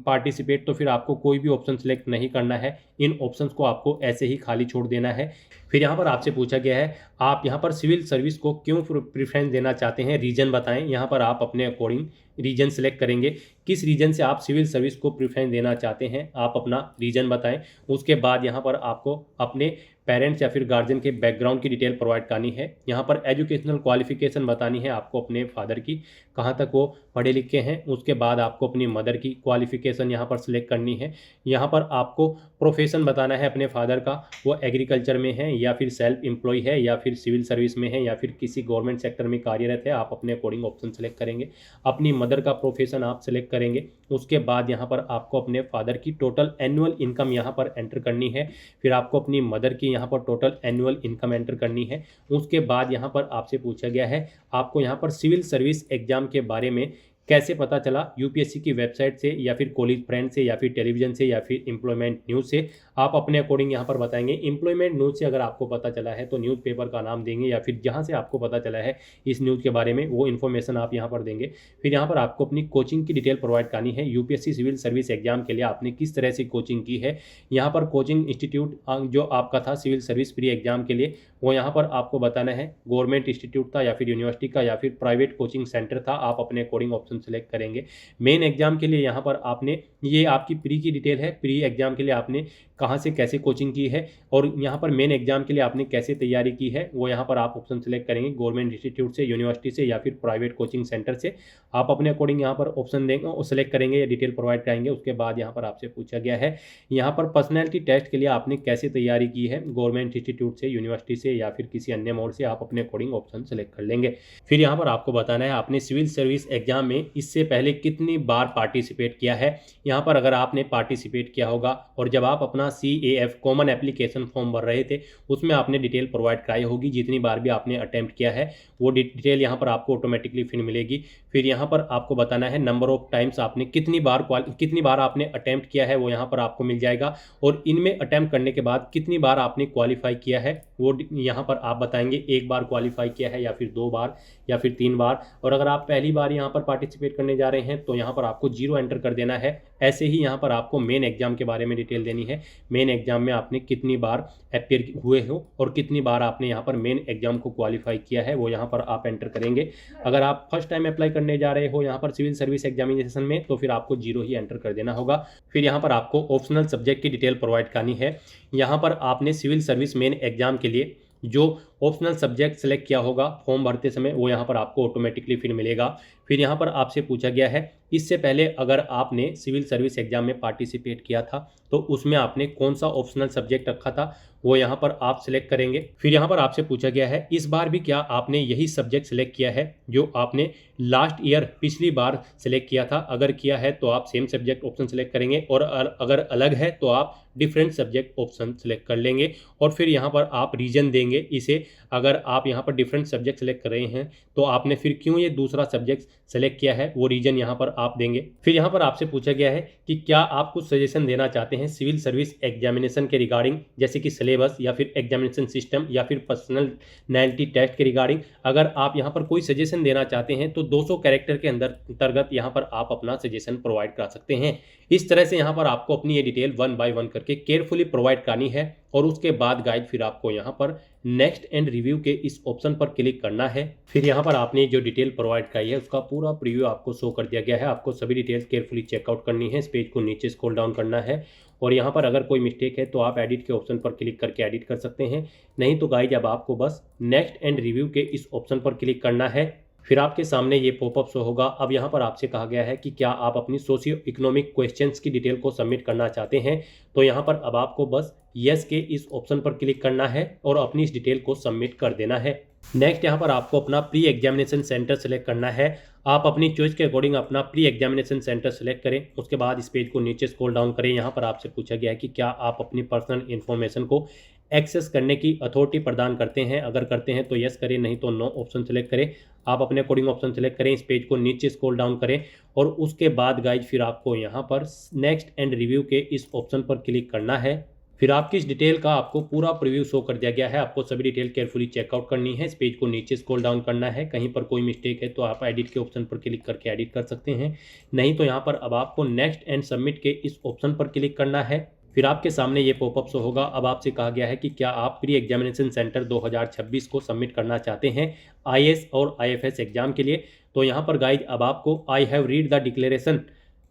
पार्टिसिपेट तो फिर आपको कोई भी ऑप्शन सेलेक्ट नहीं करना है, इन ऑप्शंस को आपको ऐसे ही खाली छोड़ देना है। फिर यहाँ पर आपसे पूछा गया है आप यहाँ पर सिविल सर्विस को क्यों प्रेफरेंस देना चाहते हैं, रीजन बताएं। यहाँ पर आप अपने अकॉर्डिंग रीजन सेलेक्ट करेंगे, किस रीजन से आप सिविल सर्विस को प्रेफरेंस देना चाहते हैं, आप अपना रीजन बताएं। उसके बाद यहाँ पर आपको अपने पेरेंट्स या फिर गार्जियन के बैकग्राउंड की डिटेल प्रोवाइड करनी है। यहाँ पर एजुकेशनल क्वालिफिकेशन बतानी है आपको अपने फादर की, कहाँ तक वो पढ़े लिखे हैं। उसके बाद आपको अपनी मदर की क्वालिफिकेशन यहाँ पर सिलेक्ट करनी है। यहाँ पर आपको प्रोफेशन बताना है अपने फादर का, वो एग्रीकल्चर में है या फिर सेल्फ एम्प्लॉय है या फिर सिविल सर्विस में है या फिर किसी गवर्नमेंट सेक्टर में कार्यरत है, आप अपने अकॉर्डिंग ऑप्शन सेलेक्ट करेंगे। अपनी मदर का प्रोफेशन आप सेलेक्ट करेंगे। उसके बाद यहाँ पर आपको अपने फादर की टोटल एनुअल इनकम यहाँ पर एंटर करनी है। फिर आपको अपनी मदर की यहाँ पर टोटल एनुअल इनकम एंटर करनी है। उसके बाद यहाँ पर आपसे पूछा गया है आपको यहाँ पर सिविल सर्विस एग्जाम के बारे में कैसे पता चला? यूपीएससी की वेबसाइट से या फिर कॉलेज फ्रेंड से या फिर टेलीविजन से या फिर एम्प्लॉयमेंट न्यूज़ से आप अपने अकॉर्डिंग यहाँ पर बताएंगे। एम्प्लॉयमेंट न्यूज़ से अगर आपको पता चला है तो न्यूज़पेपर का नाम देंगे या फिर जहाँ से आपको पता चला है इस न्यूज़ के बारे में वो इन्फॉर्मेशन आप यहाँ पर देंगे। फिर यहाँ पर आपको अपनी कोचिंग की डिटेल प्रोवाइड करनी है। यूपीएससी सिविल सर्विस एग्जाम के लिए आपने किस तरह से कोचिंग की है, यहाँ पर कोचिंग इंस्टीट्यूट जो आपका था सिविल सर्विस प्री एग्जाम के लिए वो यहाँ पर आपको बताना है। गवर्नमेंट इंस्टीट्यूट था या फिर यूनिवर्सिटी का या फिर प्राइवेट कोचिंग सेंटर था, आप अपने अकॉर्डिंग ऑप्शन सेलेक्ट करेंगे। मेन एग्जाम के लिए यहाँ पर आपने, ये आपकी प्री की डिटेल है, प्री एग्जाम के लिए आपने कहाँ से कैसे कोचिंग की है और यहाँ पर मेन एग्जाम के लिए आपने कैसे तैयारी की है वो यहाँ पर आप ऑप्शन सेलेक्ट करेंगे। गवर्नमेंट इंस्टीट्यूट से, यूनिवर्सिटी से या फिर प्राइवेट कोचिंग सेंटर से आप अपने अकॉर्डिंग यहाँ पर ऑप्शन देंगे और सेलेक्ट करेंगे या डिटेल प्रोवाइड कराएंगे। उसके बाद यहाँ पर आपसे पूछा गया है यहाँ पर पर्सनैलिटी टेस्ट के लिए आपने कैसे तैयारी की है, गवर्नमेंट इंस्टीट्यूट से, यूनिवर्सिटी से या फिर किसी अन्य मोड से, आप अपने अकॉर्डिंग ऑप्शन सेलेक्ट कर लेंगे। फिर यहाँ पर आपको बताना है आपने सिविल सर्विस एग्जाम में इससे पहले कितनी बार पार्टिसिपेट किया है। यहाँ पर अगर आपने पार्टिसिपेट किया होगा और जब आप अपना CAF कॉमन एप्लीकेशन फॉर्म भर रहे थे उसमें आपने डिटेल प्रोवाइड कराई होगी, जितनी बार भी आपने अटेम्प्ट किया है वो डिटेल यहाँ पर आपको ऑटोमेटिकली फिर मिलेगी। फिर यहाँ पर आपको बताना है नंबर ऑफ टाइम्स आपने कितनी बार आपने अटेम्प्ट किया है वो यहाँ पर आपको मिल जाएगा और इनमें अटेम्प्ट करने के बाद कितनी बार आपने क्वालिफाई किया है वो यहाँ पर आप बताएंगे। एक बार क्वालिफाई किया है या फिर 2 बार या फिर 3 बार। और अगर आप पहली बार यहाँ पर पार्टिसिपेट करने जा रहे हैं तो यहाँ पर आपको 0 एंटर कर देना है। ऐसे ही यहाँ पर आपको मेन एग्जाम के बारे में डिटेल देनी है। मेन एग्जाम में आपने कितनी बार अपेयर हुए हो और कितनी बार आपने यहाँ पर मेन एग्जाम को क्वालिफाई किया है वो यहाँ पर आप एंटर करेंगे। अगर आप फर्स्ट टाइम अप्लाई करने जा रहे हो यहाँ पर सिविल सर्विस एग्जामिनेशन में तो फिर आपको 0 ही एंटर कर देना होगा। फिर यहाँ पर आपको ऑप्शनल सब्जेक्ट की डिटेल प्रोवाइड करनी है। यहाँ पर आपने सिविल सर्विस मेन एग्जाम के लिए जो ऑप्शनल सब्जेक्ट सेलेक्ट किया होगा फॉर्म भरते समय वो यहाँ पर आपको ऑटोमेटिकली फिर मिलेगा। फिर यहाँ पर आपसे पूछा गया है इससे पहले अगर आपने सिविल सर्विस एग्जाम में पार्टिसिपेट किया था तो उसमें आपने कौन सा ऑप्शनल सब्जेक्ट रखा था वो यहाँ पर आप सिलेक्ट करेंगे। फिर यहाँ पर आपसे पूछा गया है इस बार भी क्या आपने यही सब्जेक्ट सिलेक्ट किया है जो आपने लास्ट ईयर पिछली बार सिलेक्ट किया था। अगर किया है तो आप सेम सब्जेक्ट ऑप्शन सेलेक्ट करेंगे और अगर अलग है तो आप डिफरेंट सब्जेक्ट ऑप्शन सेलेक्ट कर लेंगे। और फिर यहाँ पर आप रीजन देंगे इसे। अगर आप यहाँ पर डिफरेंट सब्जेक्ट सेलेक्ट कर रहे हैं तो आपने फिर क्यों ये दूसरा सब्जेक्ट सेलेक्ट किया है वो रीजन यहाँ पर आप देंगे। फिर यहाँ पर आपसे पूछा गया है कि क्या आप कुछ सजेशन देना चाहते हैं सिविल सर्विस एग्जामिनेशन के रिगार्डिंग, जैसे कि सिलेबस या फिर एग्जामिनेशन सिस्टम या फिर पर्सनैलिटी टेस्ट के रिगार्डिंग। अगर आप यहाँ पर कोई सजेशन देना चाहते हैं तो 200 कैरेक्टर के अंतर्गत यहाँ पर आप अपना सजेशन प्रोवाइड करा सकते हैं। इस तरह से यहाँ पर आपको अपनी ये डिटेल 1 बाय 1 करके केयरफुली प्रोवाइड करनी है और उसके बाद गाइड फिर आपको यहाँ पर नेक्स्ट एंड रिव्यू के इस ऑप्शन पर क्लिक करना है। फिर यहाँ पर आपने जो डिटेल प्रोवाइड कराई है उसका पूरा प्रीव्यू आपको शो कर दिया गया है। आपको सभी डिटेल्स केयरफुली चेकआउट करनी है। इस पेज को नीचे स्क्रॉल डाउन करना है और यहाँ पर अगर कोई मिस्टेक है तो आप एडिट के ऑप्शन पर क्लिक करके एडिट कर सकते हैं। नहीं तो गाइज अब आपको बस नेक्स्ट एंड रिव्यू के इस ऑप्शन पर क्लिक करना है। फिर आपके सामने ये पॉपअप शो होगा। अब यहाँ पर आपसे कहा गया है कि क्या आप अपनी सोशियो इकोनॉमिक क्वेश्चंस की डिटेल को सबमिट करना चाहते हैं। तो यहाँ पर अब आपको बस यस के इस ऑप्शन पर क्लिक करना है और अपनी इस डिटेल को सबमिट कर देना है। नेक्स्ट यहाँ पर आपको अपना प्री एग्जामिनेशन सेंटर सेलेक्ट करना है। आप अपनी चॉइस के अकॉर्डिंग अपना प्री एग्जामिनेशन सेंटर सेलेक्ट करें। उसके बाद इस पेज को नीचे स्क्रॉल डाउन करें। यहाँ पर आपसे पूछा गया है कि क्या आप अपनी पर्सनल इन्फॉर्मेशन को एक्सेस करने की अथॉरिटी प्रदान करते हैं। अगर करते हैं तो यस करें, नहीं तो नो ऑप्शन सेलेक्ट करें। आप अपने अकॉर्डिंग ऑप्शन सेलेक्ट करें। इस पेज को नीचे स्क्रॉल डाउन करें और उसके बाद गाइज फिर आपको यहाँ पर नेक्स्ट एंड रिव्यू के इस ऑप्शन पर क्लिक करना है। फिर आपकी इस डिटेल का आपको पूरा प्रीव्यू शो कर दिया गया है। आपको सभी डिटेल केयरफुली चेकआउट करनी है। इस पेज को नीचे स्क्रॉल डाउन करना है। कहीं पर कोई मिस्टेक है तो आप एडिट के ऑप्शन पर क्लिक करके एडिट कर सकते हैं। नहीं तो यहाँ पर अब आपको नेक्स्ट एंड सबमिट के इस ऑप्शन पर क्लिक करना है। फिर आपके सामने ये पॉपअप शो होगा। अब आपसे कहा गया है कि क्या आप प्री एग्जामिनेशन सेंटर 2026 को सबमिट करना चाहते हैं IAS और IFS एग्जाम के लिए। तो यहाँ पर गाइज अब आपको I have read the declaration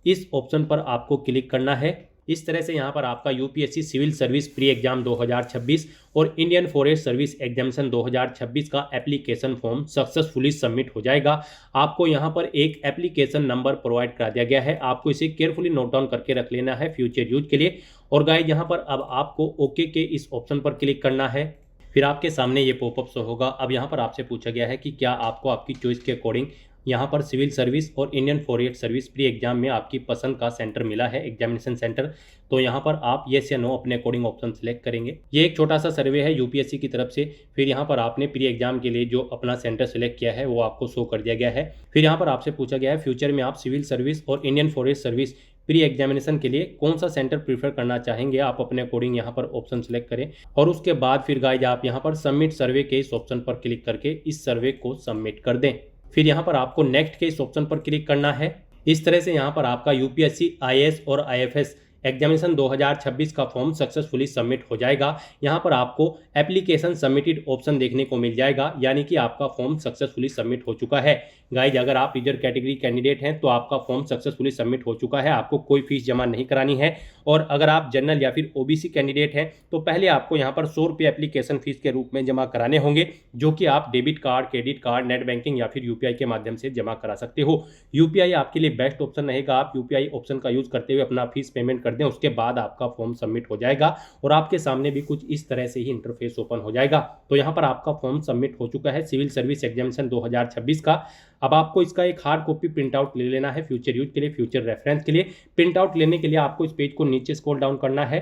इस ऑप्शन पर आपको क्लिक करना है। इस तरह से यहाँ पर आपका UPSC civil service pre exam 2026 और इंडियन फॉरेस्ट सर्विस एग्जामिनेशन 2026 का एप्लीकेशन फॉर्म सक्सेसफुली सबमिट हो जाएगा। आपको यहाँ पर एक एप्लीकेशन नंबर प्रोवाइड करा दिया गया है। आपको इसे केयरफुली नोट डाउन करके रख लेना है फ्यूचर यूज के लिए। और गाइज यहाँ पर अब आपको ओके के इस ऑप्शन पर क्लिक करना है। फिर आपके सामने ये पॉपअप शो होगा। अब यहाँ पर आपसे पूछा गया है कि क्या आपको आपकी चॉइस के अकॉर्डिंग यहाँ पर सिविल सर्विस और Indian forest service pre exam में आपकी पसंद का सेंटर मिला है, एग्जामिनेशन सेंटर। तो यहाँ पर आप येस या नो अपने अकॉर्डिंग ऑप्शन सेलेक्ट करेंगे। ये एक छोटा सा सर्वे है यूपीएससी की तरफ से। फिर यहाँ पर आपने प्री एग्जाम के लिए जो अपना सेंटर सेलेक्ट किया है वो आपको शो कर दिया गया है। फिर यहाँ पर आपसे पूछा गया है फ्यूचर में आप सिविल सर्विस और Indian forest service pre examination के लिए कौन सा सेंटर प्रीफर करना चाहेंगे। आप अपने अकॉर्डिंग यहाँ पर ऑप्शन सेलेक्ट करें और उसके बाद फिर गाइज आप यहाँ पर सबमिट सर्वे के इस ऑप्शन पर क्लिक करके इस सर्वे को सबमिट कर दें। फिर यहाँ पर आपको नेक्स्ट के इस ऑप्शन पर क्लिक करना है। इस तरह से यहाँ पर आपका यूपीएससी आईएएस और आईएफएस एग्जामिनेशन 2026 का फॉर्म सक्सेसफुली सबमिट हो जाएगा। यहाँ पर आपको एप्लीकेशन सबमिटेड ऑप्शन देखने को मिल जाएगा, यानी कि आपका फॉर्म सक्सेसफुली सबमिट हो चुका है। गाइज अगर आप रिजर्व कैटेगरी कैंडिडेट हैं तो आपका फॉर्म सक्सेसफुली सबमिट हो चुका है, आपको कोई फीस जमा नहीं करानी है। और अगर आप जनरल या फिर ओबीसी कैंडिडेट हैं तो पहले आपको यहाँ पर 100 रुपये एप्लीकेशन फीस के रूप में जमा कराने होंगे, जो कि आप debit card, credit card, net banking या फिर यूपीआई के माध्यम से जमा करा सकते हो। यूपीआई आपके लिए बेस्ट ऑप्शन रहेगा। आप यूपीआई ऑप्शन का यूज करते हुए अपना फीस पेमेंट कर दें, उसके बाद आपका फॉर्म सबमिट हो जाएगा और आपके सामने भी कुछ इस तरह से ही इंटरफेस ओपन हो जाएगा। तो यहाँ पर आपका फॉर्म सबमिट हो चुका है सिविल सर्विस एग्जामिनेशन 2026 का। अब आपको इसका एक हार्ड कॉपी प्रिंट आउट ले लेना है फ्यूचर यूज के लिए, फ्यूचर रेफरेंस के लिए। प्रिंट आउट लेने के लिए आपको इस पेज को नीचे स्क्रॉल डाउन करना है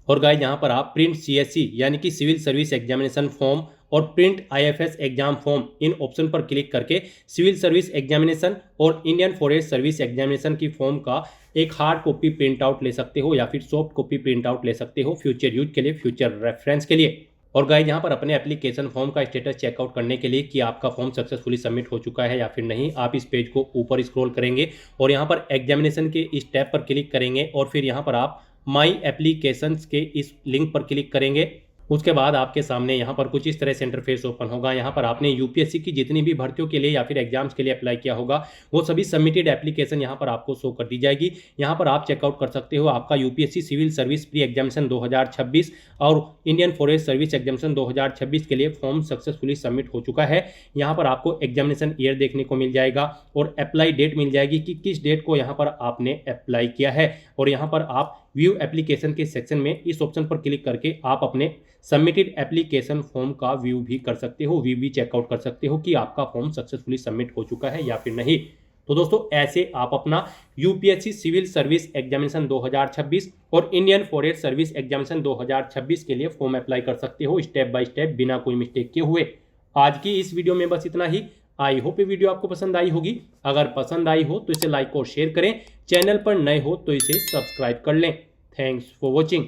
और गाइस यहाँ पर आप प्रिंट सीएससी यानी कि सिविल सर्विस एग्जामिनेशन फॉर्म और print IFS exam form in option पर क्लिक करके सिविल सर्विस एग्जामिनेशन और इंडियन फॉरेस्ट सर्विस एग्जामिनेशन की फॉर्म का एक हार्ड कॉपी प्रिंट आउट ले सकते हो या फिर सॉफ्ट कॉपी प्रिंट आउट ले सकते हो फ्यूचर यूज के लिए, फ्यूचर रेफरेंस के लिए। और गाइस यहाँ पर अपने एप्लीकेशन फॉर्म का स्टेटस चेकआउट करने के लिए कि आपका फॉर्म सक्सेसफुली सबमिट हो चुका है या फिर नहीं, आप इस पेज को ऊपर स्क्रॉल करेंगे और यहाँ पर एग्जामिनेशन के इस टैब पर क्लिक करेंगे और फिर यहाँ पर आप माई एप्लीकेशंस के इस लिंक पर क्लिक करेंगे। उसके बाद आपके सामने यहाँ पर कुछ इस तरह से इंटरफेस ओपन होगा। यहाँ पर आपने यूपीएससी की जितनी भी भर्तियों के लिए या फिर एग्जाम्स के लिए अप्लाई किया होगा वो सभी सबमिटेड एप्लीकेशन यहाँ पर आपको शो कर दी जाएगी। यहाँ पर आप चेकआउट कर सकते हो आपका UPSC civil service pre examination 2026 और इंडियन फॉरेस्ट सर्विस एग्जामिनेशन 2026 के लिए फॉर्म सक्सेसफुली सबमिट हो चुका है। यहाँ पर आपको एग्जामिनेशन ईयर देखने को मिल जाएगा और अप्लाई डेट मिल जाएगी कि किस डेट को यहाँ पर आपने अप्लाई किया है। और यहाँ पर आप व्यू एप्लीकेशन के सेक्शन में इस ऑप्शन पर क्लिक करके आप अपने सबमिटेड एप्लीकेशन फॉर्म का व्यू भी कर सकते हो, व्यू भी चेकआउट कर सकते हो कि आपका फॉर्म सक्सेसफुली सबमिट हो चुका है या फिर नहीं। तो दोस्तों ऐसे आप अपना यूपीएससी सिविल सर्विस एग्जामिनेशन 2026 और इंडियन फॉरेस्ट सर्विस एग्जामिनेशन 2026 के लिए फॉर्म अप्लाई कर सकते हो स्टेप बाय स्टेप, बिना कोई मिस्टेक के हुए। आज की इस वीडियो में बस इतना ही। आई होप ये वीडियो आपको पसंद आई होगी। अगर पसंद आई हो तो इसे लाइक और शेयर करें, चैनल पर नए हो तो इसे सब्सक्राइब कर लें। Thanks for watching.